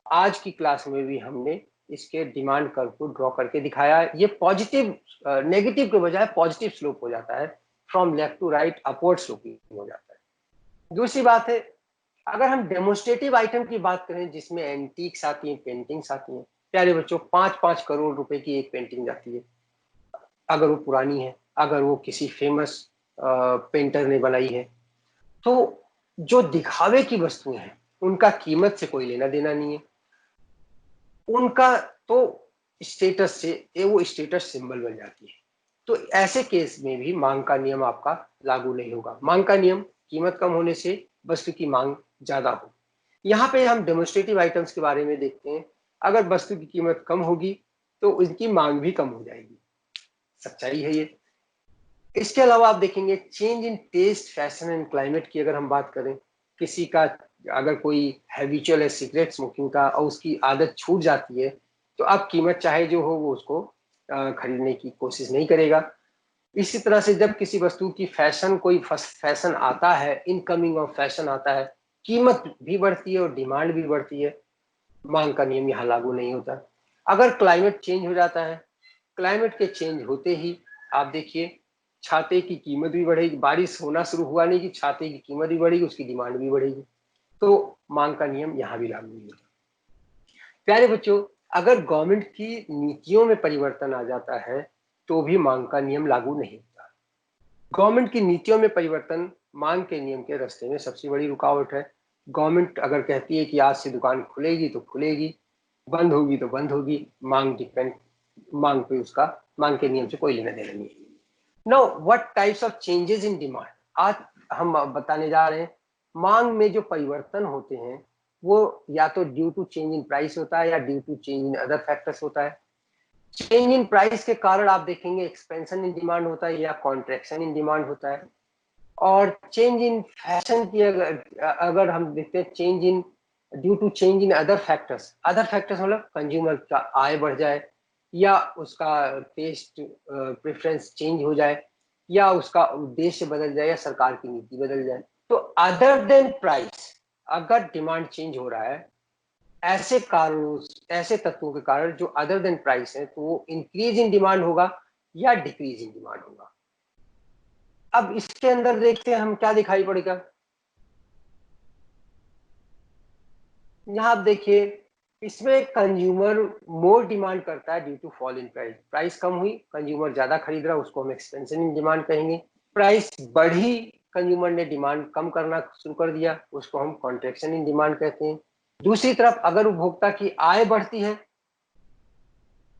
आज की क्लास में भी हमने इसके डिमांड कर्व को ड्रॉ करके दिखाया है। ये पॉजिटिव, नेगेटिव के बजाय पॉजिटिव स्लोप हो जाता है, from left to right upward sloping हो जाता है। दूसरी बात है, अगर हम डेमोन्स्ट्रेटिव आइटम की बात करें जिसमें एंटीक्स आती हैं, पेंटिंग्स आती हैं, प्यारे बच्चों, 5-5 करोड़ रुपए की एक पेंटिंग जाती है। अगर वो पुरानी है, अगर वो किसी फेमस पेंटर ने बनाई है, तो जो दिखावे की वस्तुएं हैं उनका कीमत से कोई लेना देना नहीं है। उनका तो स्टेटस से वो स्टेटस सिंबल बन जाती है। तो ऐसे केस में भी मांग का नियम आपका लागू नहीं होगा। मांग का नियम, कीमत कम होने से वस्तु की मांग ज्यादा हो। यहाँ पे हम डेमोन्स्ट्रेटिव आइटम्स के बारे में देखते हैं। अगर वस्तु की कीमत कम होगी तो उनकी मांग भी कम हो जाएगी। सच्चाई है ये। इसके अलावा आप देखेंगे change in taste, fashion and climate की अगर हम बात करें, किसी का अगर कोई हैबिचुअल है सिगरेट स्मोकिंग का और उसकी आदत छूट जाती है, तो अब कीमत चाहे जो हो वो उसको खरीदने की कोशिश नहीं करेगा। इसी तरह से जब किसी वस्तु की फैशन, कोई फैशन आता है, इनकमिंग ऑफ फैशन आता है, कीमत भी बढ़ती है और डिमांड भी बढ़ती है। मांग का नियम यहाँ लागू नहीं होता। अगर क्लाइमेट चेंज हो जाता है, क्लाइमेट के चेंज होते ही आप देखिए छाते की कीमत भी बढ़ेगी। बारिश होना शुरू हुआ नहीं कि छाते की कीमत भी बढ़ेगी, उसकी डिमांड भी बढ़ेगी। तो मांग का नियम यहाँ भी लागू नहीं होता। प्यारे बच्चों, अगर गवर्नमेंट की नीतियों में परिवर्तन आ जाता है तो भी मांग का नियम लागू नहीं होता। गवर्नमेंट की नीतियों में परिवर्तन मांग के नियम के रास्ते में सबसे बड़ी रुकावट है। गवर्नमेंट अगर कहती है कि आज से दुकान खुलेगी तो खुलेगी, बंद होगी तो बंद होगी, मांग पे उसका, मांग के नियम से कोई लेना देना नहीं है। No, what types of changes in demand, आज हम बताने जा रहे हैं। मांग में जो परिवर्तन होते हैं वो या तो due to change in price होता है या due to change in other factors होता है। चेंज इन प्राइस के कारण आप देखेंगे एक्सपेंशन इन डिमांड होता है या कॉन्ट्रैक्शन इन डिमांड होता है। और चेंज इन फैशन की अगर हम देखते हैं, change in due to change in other factors मतलब कंज्यूमर का आय बढ़ जाए, या उसका टेस्ट प्रेफरेंस चेंज हो जाए, या उसका उद्देश्य बदल जाए, या सरकार की नीति बदल जाए। तो अदर देन प्राइस, अगर डिमांड चेंज हो रहा है ऐसे कारणों, ऐसे तत्वों के कारण जो अदर देन प्राइस है, तो वो इंक्रीज इन डिमांड होगा या डिक्रीज इन डिमांड होगा। अब इसके अंदर देखते हैं हम क्या दिखाई पड़ेगा। यहाँ आप देखिए, इसमें कंज्यूमर मोर डिमांड करता है due to fall in price. Price कम हुई, कंज्यूमर ज्यादा खरीद रहा है, उसको हम एक्सपेंशन इन डिमांड कहेंगे। प्राइस बढ़ी, कंज्यूमर ने डिमांड कम करना शुरू कर दिया, उसको हम कॉन्ट्रैक्शन इन डिमांड कहते हैं। दूसरी तरफ अगर उपभोक्ता की आय बढ़ती है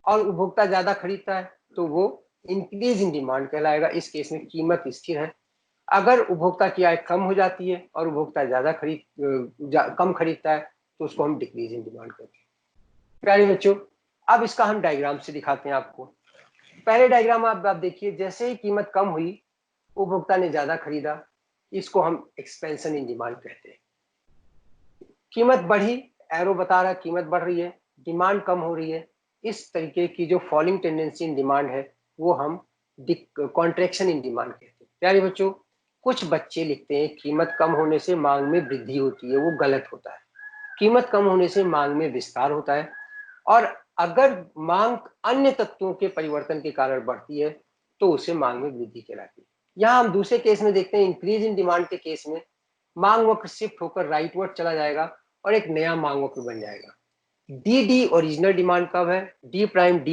और उपभोक्ता ज्यादा खरीदता है तो वो इंक्रीज इन डिमांड कहलाएगा। इस केस में कीमत स्थिर है। अगर उपभोक्ता की आय कम हो जाती है और उपभोक्ता कम खरीदता है तो उसको हम डिक्रीज इन डिमांड कहते हैं। प्यारे बच्चों, अब इसका हम डायग्राम से दिखाते हैं आपको। पहले डायग्राम आप देखिए, जैसे ही कीमत कम हुई, उपभोक्ता ने ज्यादा खरीदा, इसको हम एक्सपेंशन इन डिमांड कहते हैं। कीमत बढ़ी, एरो बता रहा है कीमत बढ़ रही है, डिमांड कम हो रही है, इस तरीके की जो फॉलिंग टेंडेंसी इन डिमांड है वो हम कॉन्ट्रैक्शन इन डिमांड कहते हैं। प्यारे बच्चों, कुछ बच्चे लिखते हैं कीमत कम होने से मांग में वृद्धि होती है, वो गलत होता है। कीमत कम होने से मांग में विस्तार होता है, और अगर मांग अन्य तत्वों के परिवर्तन के कारण बढ़ती है तो उसे मांग में वृद्धि कहलाती है। यहाँ हम दूसरे केस में देखते हैं, इंक्रीज इन डिमांड के केस में मांग वक्र शिफ्ट होकर राइटवर्ड चला जाएगा और एक नया मांग वक्र बन जाएगा। डी ओरिजिनल डिमांड कब है, डी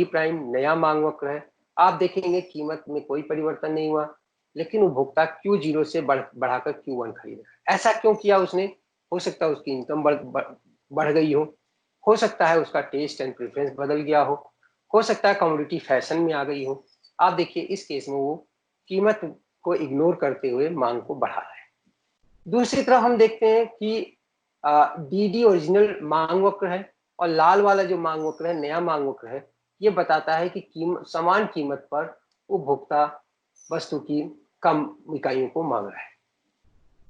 प्राइम नया मांग वक्र है। आप देखेंगे कीमत में कोई परिवर्तन नहीं हुआ, लेकिन उपभोक्ता Q0 से बढ़ाकर Q1 खरीदा। ऐसा क्यों किया उसने? हो सकता है उसकी इनकम बढ़ गई हो सकता है उसका टेस्ट एंड प्रेफरेंस बदल गया हो सकता है कमोडिटी फैशन में आ गई हो। आप देखिए इस केस में वो कीमत को इग्नोर करते हुए मांग को बढ़ा रहा है। दूसरी तरफ हम देखते हैं कि डी ओरिजिनल मांग वक्र है, और लाल वाला जो मांग वक्र है, नया मांग वक्र है, ये बताता है कि समान कीमत पर उपभोक्ता वस्तु की कम इकाइयों को मांग रहा है।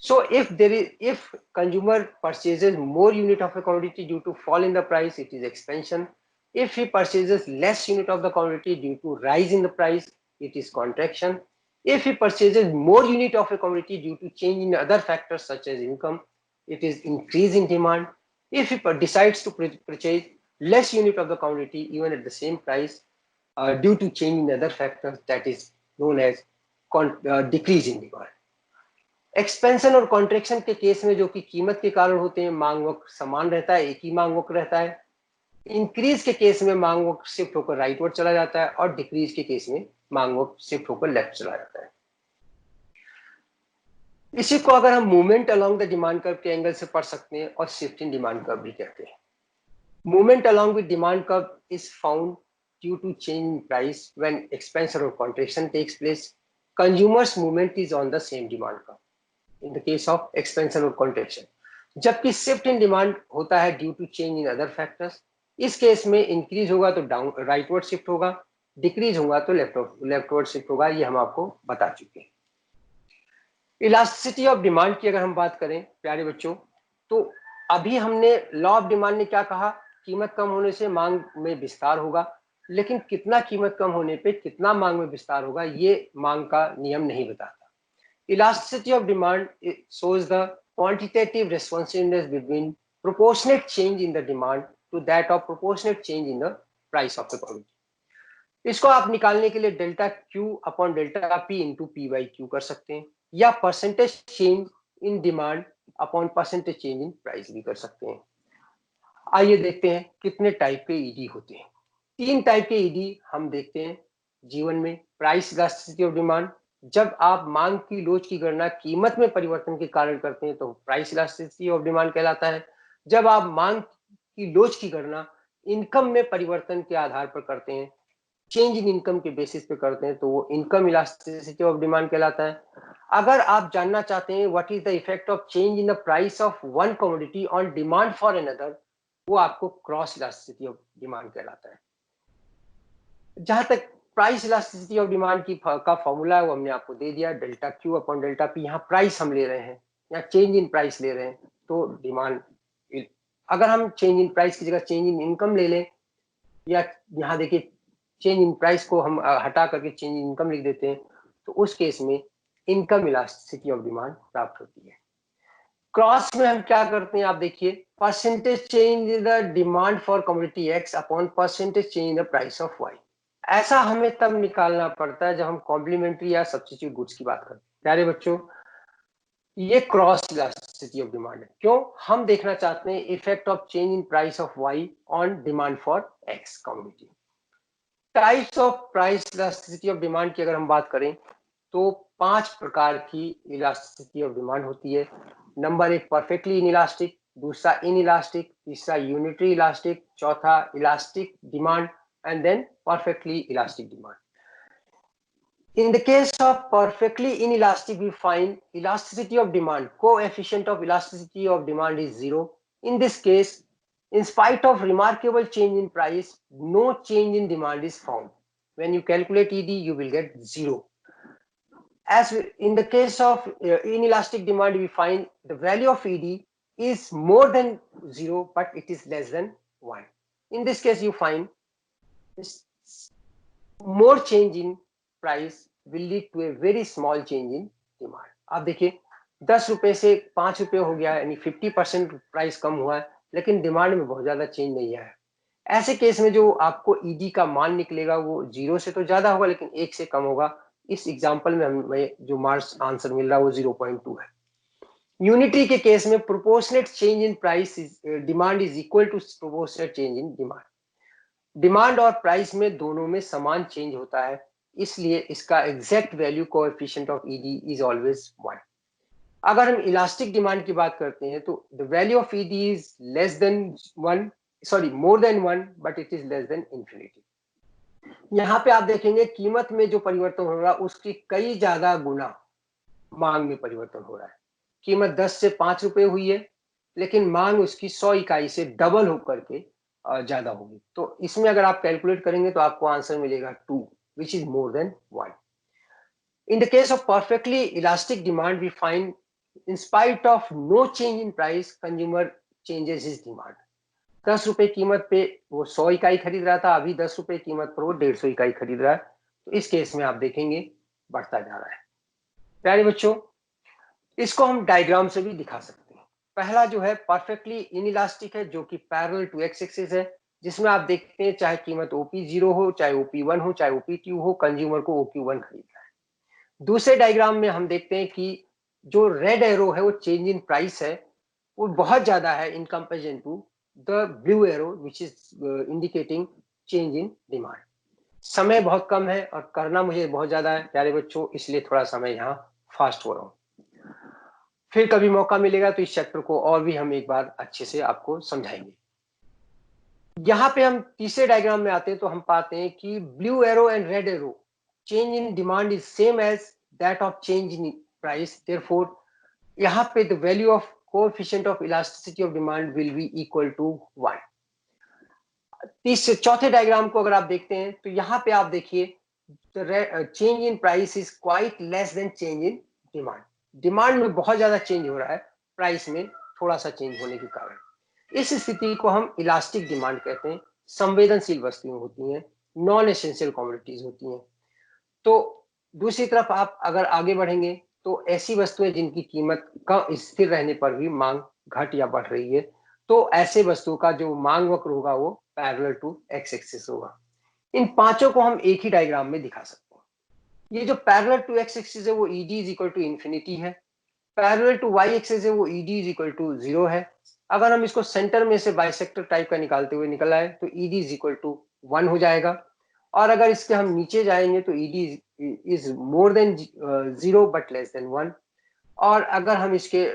So if consumer purchases more unit of a commodity due to fall in the price, it is expansion. If he purchases less unit of the commodity due to rise in the price, it is contraction. If he purchases more unit of a commodity due to change in other factors such as income, it is increase in demand. If he decides to purchase less unit of the commodity even at the same price due to change in other factors, that is known as decrease in demand. Expansion और contraction के case में, जो कि कीमत के कारण होते हैं, मांग वक्र समान रहता है, एक ही मांग वक्र रहता है। इंक्रीज के केस में मांग वक्र शिफ्ट होकर राइटवर्ड चला जाता है, और डिक्रीज के केस में मांग वक्र शिफ्ट होकर लेफ्ट चला जाता है। इसी को अगर हम movement along the demand curve के एंगल से पढ़ सकते हैं, और शिफ्ट इन डिमांड कर्व भी कहते हैं। Movement along with demand curve is found due to change in price when expansion or contraction takes place. Consumers movement is on the same demand curve in the case of expansion or contraction, जबकि shift in demand होता है due to change in other factors. इस case में increase होगा तो down rightward shift होगा, decrease होगा तो लेफ्टवर्ड शिफ्ट होगा। ये हम आपको बता चुके हैं। इलास्टिसिटी ऑफ डिमांड की अगर हम बात करें प्यारे बच्चों, तो अभी हमने लॉ ऑफ डिमांड ने क्या कहा, कीमत कम होने से मांग में विस्तार होगा, लेकिन कितना कीमत कम होने पे कितना मांग में विस्तार होगा ये मांग का नियम नहीं बताता। Elasticity of demand shows the quantitative responsiveness between proportionate change in the demand to that of proportionate change in the price of the commodity. इसको आप निकालने के लिए delta Q upon delta P into P by Q कर सकते हैं, या percentage change in demand upon percentage change in price भी कर सकते हैं। आइए देखते हैं कितने टाइप के ईडी होते हैं। 3 टाइप के ईडी हम देखते हैं जीवन में। प्राइस इलास्टिसिटी ऑफ डिमांड, जब आप मांग की लोच की गणना कीमत में परिवर्तन के कारण करते हैं तो प्राइस इलास्टिसिटी ऑफ डिमांड कहलाता है। जब आप मांग की लोच की गणना इनकम में परिवर्तन के आधार पर करते हैं, चेंज इन इनकम के बेसिस पे करते हैं, तो वो इनकम इलास्टिसिटी ऑफ डिमांड कहलाता है। अगर आप जानना चाहते हैं what is the effect of change in the price of one commodity on demand for another, वो आपको क्रॉस इलास्टिसिटी ऑफ डिमांड कहलाता है। जहां तक प्राइस इलास्टिसिटी ऑफ डिमांड की का फॉर्मूला है वो हमने आपको दे दिया, delta Q upon delta P. यहाँ प्राइस हम ले रहे हैं या चेंज इन प्राइस ले रहे हैं, तो डिमांड, अगर हम चेंज इन प्राइस की जगह चेंज इन इनकम ले लें, या यहाँ देखिए चेंज इन प्राइस को हम हटा करके चेंज इन इनकम लिख देते हैं, तो उस केस में इनकम इलास्टिसिटी ऑफ डिमांड प्राप्त होती है। क्रॉस में हम क्या करते हैं, आप देखिए, percentage change in the demand for commodity X upon percentage change in the price of Y. ऐसा हमें तब निकालना पड़ता है जब हम कॉम्प्लीमेंट्री या सब्स्टिट्यूट गुड्स की बात करते हैं। प्यारे बच्चों, ये क्रॉस इलास्टिसिटी ऑफ डिमांड है। क्यों? हम देखना चाहते हैं effect of change in price of Y on demand for X commodity. Types of price elasticity of demand की अगर हम बात करें तो 5 प्रकार की इलास्टिसिटी ऑफ डिमांड होती है। नंबर 1 परफेक्टली इनइलास्टिक, दूसरा इनइलास्टिक, तीसरा यूनिटरी इलास्टिक, चौथा elastic demand, and then perfectly elastic demand. In the case of perfectly inelastic, we find elasticity of demand, coefficient of elasticity of demand is 0. In this case, in spite of remarkable change in price, no change in demand is found. When you calculate ED, you will get 0. As in the case of inelastic demand, we find the value of ED is more than 0, but it is less than 1. In this case, you find this more change in price will lead to a very small change in demand. आप देखिए 10 रुपए से 5 रुपए हो गया, यानी 50% price कम हुआ है, लेकिन डिमांड में बहुत ज्यादा चेंज नहीं आया। ऐसे केस में जो आपको ईडी का मान निकलेगा वो 0 से तो ज्यादा होगा, लेकिन 1 से कम होगा। इस एग्जांपल में हमें जो मार्क्स आंसर मिल रहा है वो 0.2 है। यूनिटरी के केस में proportionate change in price demand is equal to proportionate change in demand. Demand और प्राइस में दोनों में समान चेंज होता है, इसलिए इसका exact value coefficient of ED is always 1। अगर हम इलास्टिक डिमांड की बात करते हैं तो the value of ED is less than 1, sorry more than 1, but it is less than infinity. यहाँ पे आप देखेंगे कीमत में जो परिवर्तन हो रहा है उसकी कई ज्यादा गुना मांग में परिवर्तन हो रहा है। कीमत 10 से 5 रुपए हुई है, लेकिन मांग उसकी 100 इकाई से डबल होकर के ज्यादा होगी। तो इसमें अगर आप कैलकुलेट करेंगे तो आपको आंसर मिलेगा 2, which is more than 1. In the case of perfectly elastic demand, we find in spite of no change in price, consumer changes his demand. 10 रुपए कीमत पे वो 100 इकाई खरीद रहा था, अभी 10 रुपए कीमत पर वो 150 इकाई खरीद रहा है। तो इस केस में आप देखेंगे बढ़ता जा रहा है। प्यारे बच्चों, इसको हम डायग्राम से भी दिखा सकते हैं। पहला जो है परफेक्टली इनइलास्टिक है, जो कि पैरेलल टू एक्स एक्सिस है, जिसमें आप देखते हैं चाहे कीमत OP0 हो, चाहे OP1 हो, चाहे OP2 हो, कंज्यूमर को OQ1 खरीदना है। दूसरे डायग्राम में हम देखते हैं कि जो रेड एरो है वो चेंज इन प्राइस है, वो बहुत ज्यादा है in comparison to the blue arrow which is indicating change in demand. समय बहुत कम है और करना मुझे बहुत ज्यादा है प्यारे बच्चों, इसलिए थोड़ा समय यहाँ फास्ट हो रहा हूँ। फिर कभी मौका मिलेगा तो इस चैप्टर को और भी हम एक बार अच्छे से आपको समझाएंगे। यहाँ पे हम तीसरे डायग्राम में आते हैं तो हम पाते हैं कि blue arrow and red arrow change in demand is same as that of change in price, therefore यहाँ पे the value of coefficient of elasticity of demand will be equal to 1। चौथे डायग्राम को अगर आप देखते हैं तो यहाँ पे आप देखिए change in price is quite less than change in demand. Demand में बहुत ज्यादा चेंज हो रहा है, प्राइस में थोड़ा सा चेंज होने के कारण। इस स्थिति को हम इलास्टिक डिमांड कहते हैं। संवेदनशील वस्तुएं होती हैं, नॉन एसेंशियल कमोडिटीज होती हैं। तो दूसरी तरफ आप अगर आगे बढ़ेंगे तो ऐसी वस्तुएं जिनकी कीमत कम स्थिर रहने पर भी मांग घट या बढ़ रही है, तो ऐसे वस्तुओं का जो मांग वक्र होगा वो पैरेलल टू एक्स एक्सिस होगा। इन पांचों को हम एक ही डायग्राम में दिखा सकते हैं। ये जो पैरेलल टू एक्स एक्सिस है वो ED is equal to infinity है, पैरेलल टू वाई एक्सिस है वो ईडी इज इक्वल टू 0 है। अगर हम इसको सेंटर में से बाइसेक्टर टाइप का निकालते हुए निकल आए तो ईडी इज इक्वल टू 1 हो जाएगा। और अगर इसके हम नीचे जाएंगे तो ED is more than 0 but less than 1। और अगर हम इसके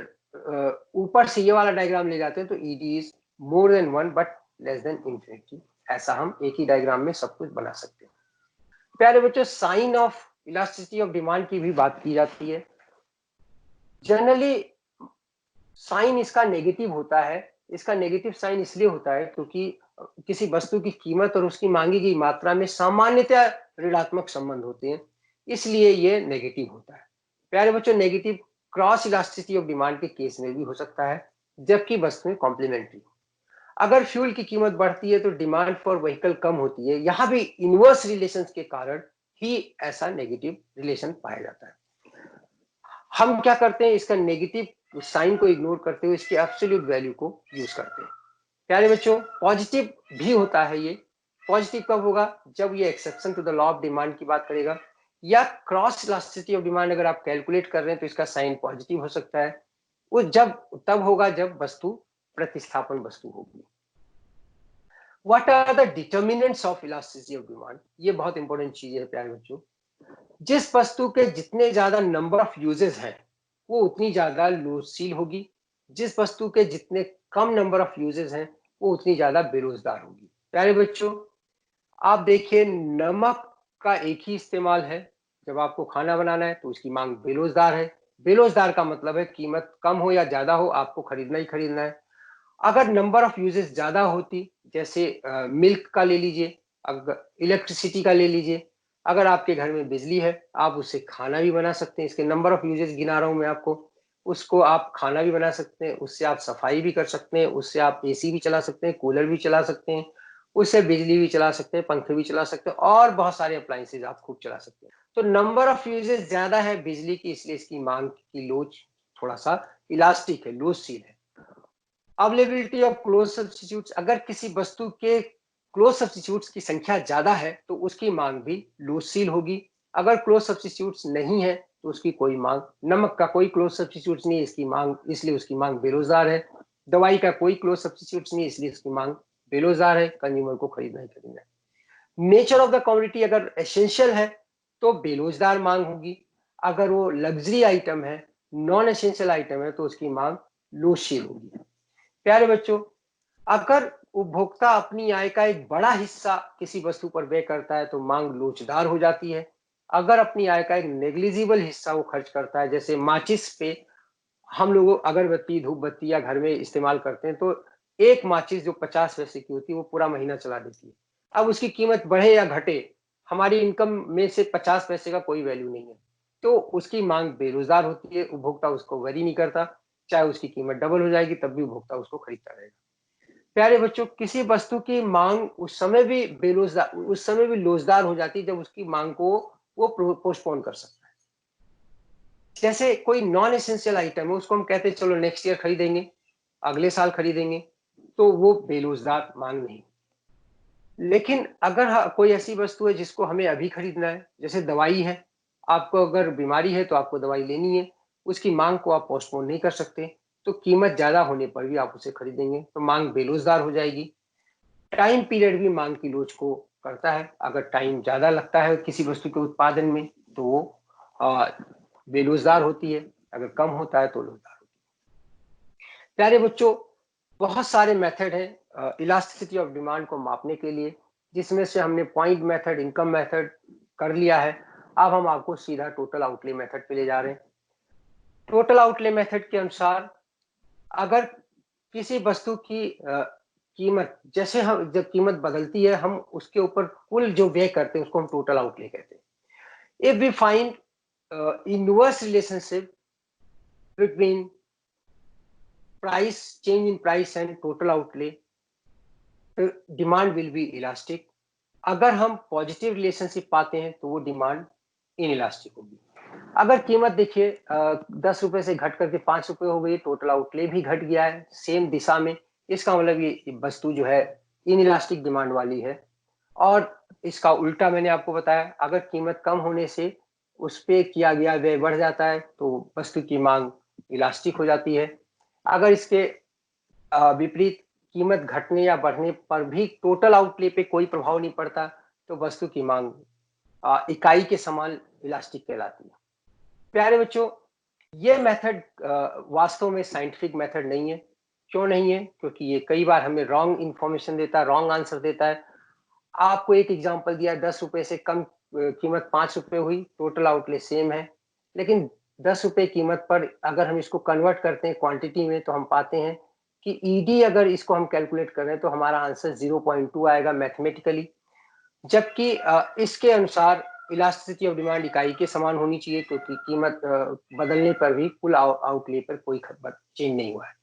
ऊपर से ये वाला डायग्राम ले जाते हैं तो ED is more than 1 but less than infinity. ऐसा हम एक ही डायग्राम में सब कुछ बना सकते हैं। प्यारे बच्चों, sign of elasticity of demand की भी बात की जाती है। जनरली साइन इसका नेगेटिव होता है। इसका नेगेटिव साइन इसलिए होता है क्योंकि किसी वस्तु की कीमत और उसकी मांगी गई मात्रा में सामान्यतः ऋणात्मक संबंध होते हैं, इसलिए ये नेगेटिव होता है। प्यारे बच्चों, negative cross elasticity of demand के केस में भी हो सकता है, जबकि वस्तुएं कॉम्प्लीमेंट्री। अगर फ्यूल की कीमत बढ़ती है तो डिमांड फॉर व्हीकल कम होती है। यहां भी इनवर्स रिलेशन के कारण ही ऐसा नेगेटिव रिलेशन पाया जाता है। हम क्या करते हैं, इसका नेगेटिव साइन को इग्नोर करते हुए इसकी एब्सोल्यूट वैल्यू को यूज करते हैं। प्यारे बच्चों, पॉजिटिव भी होता है ये। पॉजिटिव कब होगा? जब ये exception to the law of demand की बात करेगा, या क्रॉस इलास्टिसिटी ऑफ डिमांड अगर आप कैलकुलेट कर रहे हैं तो इसका साइन पॉजिटिव हो सकता है। वो जब तब होगा जब वस्तु प्रतिस्थापन वस्तु होगी। What are the determinants of elasticity of demand? ये बहुत इंपॉर्टेंट चीज है प्यारे बच्चों। जिस वस्तु के जितने ज्यादा नंबर ऑफ यूजेस हैं वो उतनी ज्यादा लोचशील होगी। जिस वस्तु के जितने कम नंबर ऑफ यूजेस हैं वो उतनी ज्यादा बेरोजगार होगी। प्यारे बच्चों, आप देखिए, नमक का एक ही इस्तेमाल है। जब आपको खाना बनाना है तो उसकी मांग बेरोजगार है। बेरोजगार का मतलब है कीमत कम हो या ज्यादा हो, आपको खरीदना ही खरीदना है। अगर नंबर ऑफ यूजेस ज्यादा होती, जैसे मिल्क का ले लीजिए, अगर इलेक्ट्रिसिटी का ले लीजिए, अगर आपके घर में बिजली है आप उससे खाना भी बना सकते हैं। इसके नंबर ऑफ यूजेस गिना रहा हूं मैं आपको। उसको आप खाना भी बना सकते हैं, उससे आप सफाई भी कर सकते हैं, उससे आप एसी भी चला सकते हैं, कूलर भी चला सकते हैं, उससे बिजली भी चला सकते हैं, पंखे भी चला सकते हैं, और बहुत सारे अप्लायंसेज आप खूब चला सकते हैं। तो नंबर ऑफ यूजेस ज्यादा है बिजली की, इसलिए इसकी मांग की लोच थोड़ा सा इलास्टिक है, लोचशील है। अवेलेबिलिटी ऑफ क्लोज सब्स्टिट्यूट्स, अगर किसी वस्तु के क्लोज सब्स्टिट्यूट्स की संख्या ज्यादा है तो उसकी मांग भी लोचशील होगी। अगर क्लोज सब्स्टिट्यूट्स नहीं है तो उसकी कोई मांग, नमक का कोई क्लोज सब्स्टिट्यूट्स नहीं है इसकी मांग, इसलिए उसकी मांग बेरोजगार है। दवाई का कोई क्लोज सब्स्टिट्यूट्स नहीं, इसलिए इसकी मांग बेरोजगार है, कंज्यूमर को खरीदना ही खरीदना है। नेचर ऑफ द कमोडिटी अगर एसेंशियल है तो बेरोजगार मांग होगी। अगर वो लग्जरी आइटम है, नॉन एसेंशियल आइटम है, तो उसकी मांग लोचशील होगी। प्यारे बच्चों, अगर उपभोक्ता अपनी आय का एक बड़ा हिस्सा किसी वस्तु पर व्यय करता है तो मांग लोचदार हो जाती है। अगर अपनी आय का एक नेग्लिजिबल हिस्सा वो खर्च करता है, जैसे माचिस पे हम लोग अगरबत्ती धूप बत्ती या घर में इस्तेमाल करते हैं, तो एक माचिस जो 50 पैसे की होती है वो पूरा महीना चला देती है। अब उसकी कीमत बढ़े या घटे, हमारी इनकम में से 50 पैसे का कोई वैल्यू नहीं है, तो उसकी मांग बेरोजगार होती है। उपभोक्ता उसको वरी नहीं करता, चाहे उसकी कीमत डबल हो जाएगी तब भी उपभोक्ता उसको खरीदता रहेगा। प्यारे बच्चों, किसी वस्तु की मांग उस समय भी लोजदार हो जाती है जब उसकी मांग को वो पोस्टपोन कर सकता है। जैसे कोई नॉन एसेंशियल आइटम है, उसको हम कहते हैं चलो नेक्स्ट ईयर खरीदेंगे, अगले साल खरीदेंगे, तो वो बेरोजगार मांग नहीं। लेकिन अगर कोई ऐसी वस्तु है जिसको हमें अभी खरीदना है, जैसे दवाई है, आपको अगर बीमारी है तो आपको दवाई लेनी है, उसकी मांग को आप पोस्टपोन नहीं कर सकते, तो कीमत ज्यादा होने पर भी आप उसे खरीदेंगे, तो मांग बेरोजगार हो जाएगी। टाइम पीरियड भी मांग की लोच को करता है। अगर टाइम ज्यादा लगता है किसी वस्तु के उत्पादन में तो वो बेरोजगार होती है, अगर कम होता है तो रोजगार होती है। प्यारे बच्चों, बहुत सारे मेथड हैं इलास्टिसिटी ऑफ डिमांड को मापने के लिए, जिसमें से हमने पॉइंट मेथड, इनकम मेथड कर लिया है। अब हम आपको सीधा टोटल आउटले मेथड पे ले जा रहे हैं। टोटल आउटले मेथड के अनुसार अगर किसी वस्तु की कीमत, जैसे हम जब कीमत बदलती है हम उसके ऊपर कुल जो व्यय करते हैं उसको हम टोटल आउटले कहते हैं। If we find inverse relationship between price, change in price and total outlay, demand will be elastic. अगर हम पॉजिटिव रिलेशनशिप पाते हैं तो वो डिमांड इन इलास्टिक होगी। अगर कीमत देखिए 10 रुपए से घट करके 5 रुपए हो गई, टोटल आउटले भी घट गया है सेम दिशा में, इसका मतलब ये वस्तु जो है इन इलास्टिक डिमांड वाली है। और इसका उल्टा मैंने आपको बताया, अगर कीमत कम होने से उस पे किया गया व्यय बढ़ जाता है तो वस्तु की मांग इलास्टिक हो जाती है। अगर इसके विपरीत कीमत घटने या बढ़ने पर भी टोटल आउटले पे कोई प्रभाव नहीं पड़ता तो वस्तु की मांग इकाई के समान इलास्टिक कहलाती है। प्यारे बच्चों, ये मेथड वास्तव में साइंटिफिक मेथड नहीं है। क्यों नहीं है? क्योंकि ये कई बार हमें रॉन्ग इंफॉर्मेशन देता है, रॉन्ग आंसर देता है। आपको एक एग्जांपल दिया, 10 रुपए से कम कीमत 5 रुपए हुई, टोटल आउटले सेम है, लेकिन 10 रुपए कीमत पर अगर हम इसको कन्वर्ट करते हैं क्वांटिटी में तो हम पाते हैं कि ईडी अगर इसको हम कैलकुलेट करें तो हमारा आंसर 0.2 आएगा मैथमेटिकली, जबकि इसके अनुसार इलास्टिसिटी ऑफ डिमांड इकाई के समान होनी चाहिए, क्योंकि कीमत बदलने पर भी कुल आउटले पर कोई चेंज नहीं हुआ है।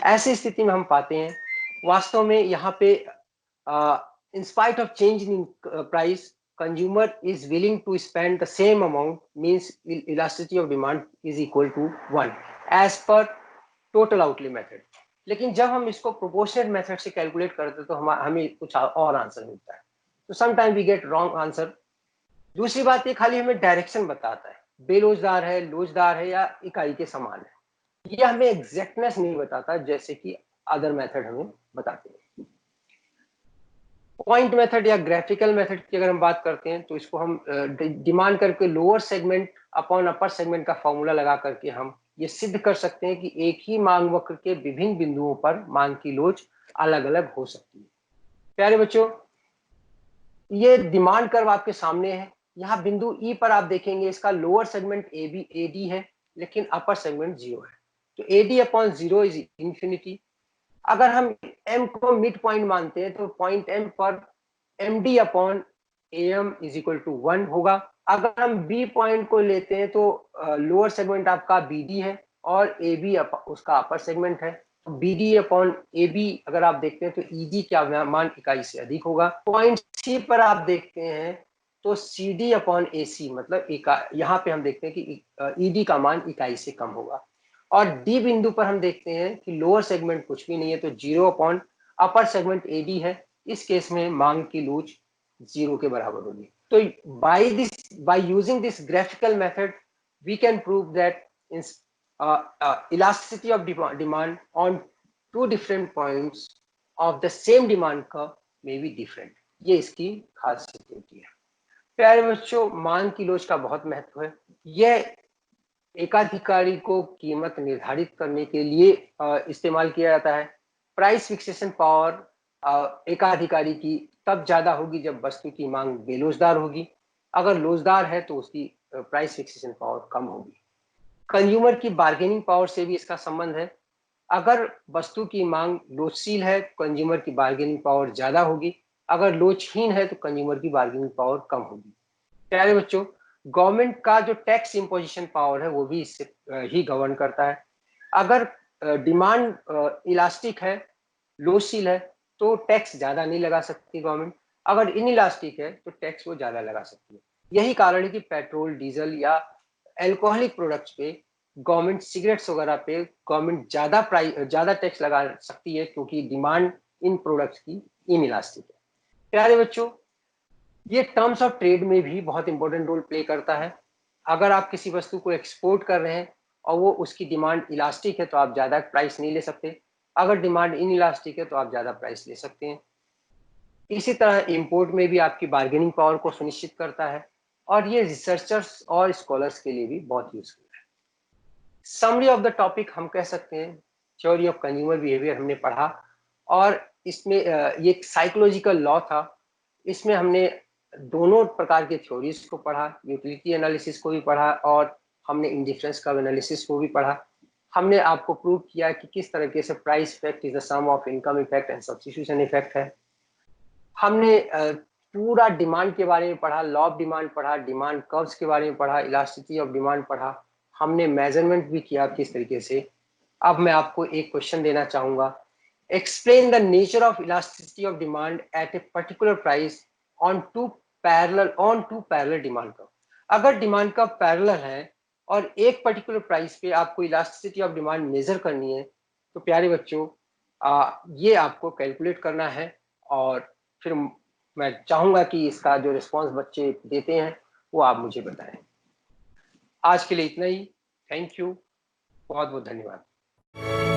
ऐसी स्थिति में हम पाते हैं वास्तव में यहाँ पे in spite of change in price, consumer is willing to spend the same amount, means elasticity of demand is equal to 1 as per total outlay method. लेकिन जब हम इसको प्रोपोर्शनेट मेथड से कैलकुलेट करते हैं तो हमें कुछ और आंसर मिलता है, तो sometime we get wrong answer. दूसरी बात ये खाली हमें डायरेक्शन बताता है, बेलोजदार है, लोजदार है या इकाई के समान है, ये हमें एग्जैक्टनेस नहीं बताता जैसे कि अदर मेथड हमें बताते हैं। पॉइंट मेथड या ग्राफिकल मेथड की अगर हम बात करते हैं तो इसको हम डिमांड करके lower segment upon upper segment का फॉर्मूला लगा करके हम ये सिद्ध कर सकते हैं कि एक ही मांग वक्र के विभिन्न बिंदुओं पर मांग की लोच अलग अलग हो सकती है। प्यारे बच्चों, ये डिमांड कर्व आपके सामने है। यहाँ बिंदु ई पर आप देखेंगे इसका लोअर सेगमेंट एडी है, लेकिन अपर सेगमेंट 0 है, तो एडी अपॉन 0 इज इंफिनिटी। अगर हम m को मिड पॉइंट मानते हैं तो पॉइंट m पर md upon am is equal to 1 होगा। अगर हम b पॉइंट को लेते हैं तो लोअर सेगमेंट आपका bd है और ab उसका अपर सेगमेंट है, तो bd अपॉन ab अगर आप देखते हैं तो ed का मान इकाई से अधिक होगा। पॉइंट c पर आप देखते हैं तो cd अपॉन ac मतलब यहाँ पे हम देखते हैं कि ed का मान इकाई से कम होगा। और डी बिंदु पर हम देखते हैं कि लोअर सेगमेंट कुछ भी नहीं है, तो 0 अपॉन अपर सेगमेंट एडी है। इस केस में मांग की लोच 0 के बराबर होगी। तो by using this graphical method we can prove that elasticity of demand on two different points of the same demand curve may be different. ये इसकी खासियत होती है। प्यारे बच्चों, मांग की लोच का बहुत महत्व है। यह एकाधिकारी को कीमत निर्धारित करने के लिए इस्तेमाल किया जाता है। प्राइस फिक्सेशन पावर एकाधिकारी की तब ज्यादा होगी जब वस्तु की मांग बेलोजदार होगी, अगर लोजदार है तो उसकी प्राइस फिक्सेशन पावर कम होगी। कंज्यूमर की बार्गेनिंग पावर से भी इसका संबंध है। अगर वस्तु की मांग लोचशील है तो कंज्यूमर की बार्गेनिंग पावर ज्यादा होगी, अगर लोचहीन है तो कंज्यूमर की बार्गेनिंग पावर कम होगी। प्यारे बच्चों, गवर्नमेंट का जो टैक्स इंपोजिशन पावर है वो भी इससे ही गवर्न करता है। अगर डिमांड इलास्टिक है, लोचशील है, तो टैक्स ज्यादा नहीं लगा सकती गवर्नमेंट। अगर इनइलास्टिक है तो टैक्स वो ज्यादा लगा सकती है। यही कारण है कि पेट्रोल, डीजल या एल्कोहलिक प्रोडक्ट्स पे गवर्नमेंट, सिगरेट्स वगैरह पे गवर्नमेंट ज्यादा टैक्स लगा सकती है, क्योंकि डिमांड इन प्रोडक्ट्स की इनइलास्टिक है। प्यारे बच्चों, ये टर्म्स ऑफ ट्रेड में भी बहुत इंपॉर्टेंट रोल प्ले करता है। अगर आप किसी वस्तु को एक्सपोर्ट कर रहे हैं और वो उसकी डिमांड इलास्टिक है तो आप ज्यादा प्राइस नहीं ले सकते, अगर डिमांड इन इलास्टिक है तो आप ज्यादा प्राइस ले सकते हैं। इसी तरह इंपोर्ट में भी आपकी बार्गेनिंग पावर को सुनिश्चित करता है, और ये रिसर्चर्स और स्कॉलर्स के लिए भी बहुत यूजफुल है। समरी ऑफ द टॉपिक हम कह सकते हैं, थ्योरी ऑफ कंज्यूमर बिहेवियर हमने पढ़ा, और इसमें ये एक साइकोलॉजिकल लॉ था। इसमें हमने दोनों प्रकार के थ्योरीज को पढ़ा, यूटिलिटी एनालिसिस को भी पढ़ा और हमने इंडिफरेंस कर्व एनालिसिस को भी पढ़ा। हमने आपको प्रूव किया कि किस तरीके से price effect is the sum of income effect and substitution effect है। हमने पूरा डिमांड के बारे में पढ़ा, लॉ ऑफ डिमांड पढ़ा, डिमांड कर्व्स के बारे में पढ़ा, इलास्टिसिटी ऑफ डिमांड पढ़ा, हमने मेजरमेंट भी किया किस तरीके से। अब मैं आपको एक क्वेश्चन देना चाहूंगा, explain the nature of elasticity of demand at a particular price on two parallel demand curve. अगर डिमांड कर्व पैरेलल है और एक पर्टिकुलर प्राइस पे आपको इलास्टिसिटी ऑफ डिमांड मेजर करनी है, तो प्यारे बच्चों ये आपको कैलकुलेट करना है, और फिर मैं चाहूंगा कि इसका जो रिस्पांस बच्चे देते हैं वो आप मुझे बताएं। आज के लिए इतना ही। थैंक यू, बहुत बहुत धन्यवाद।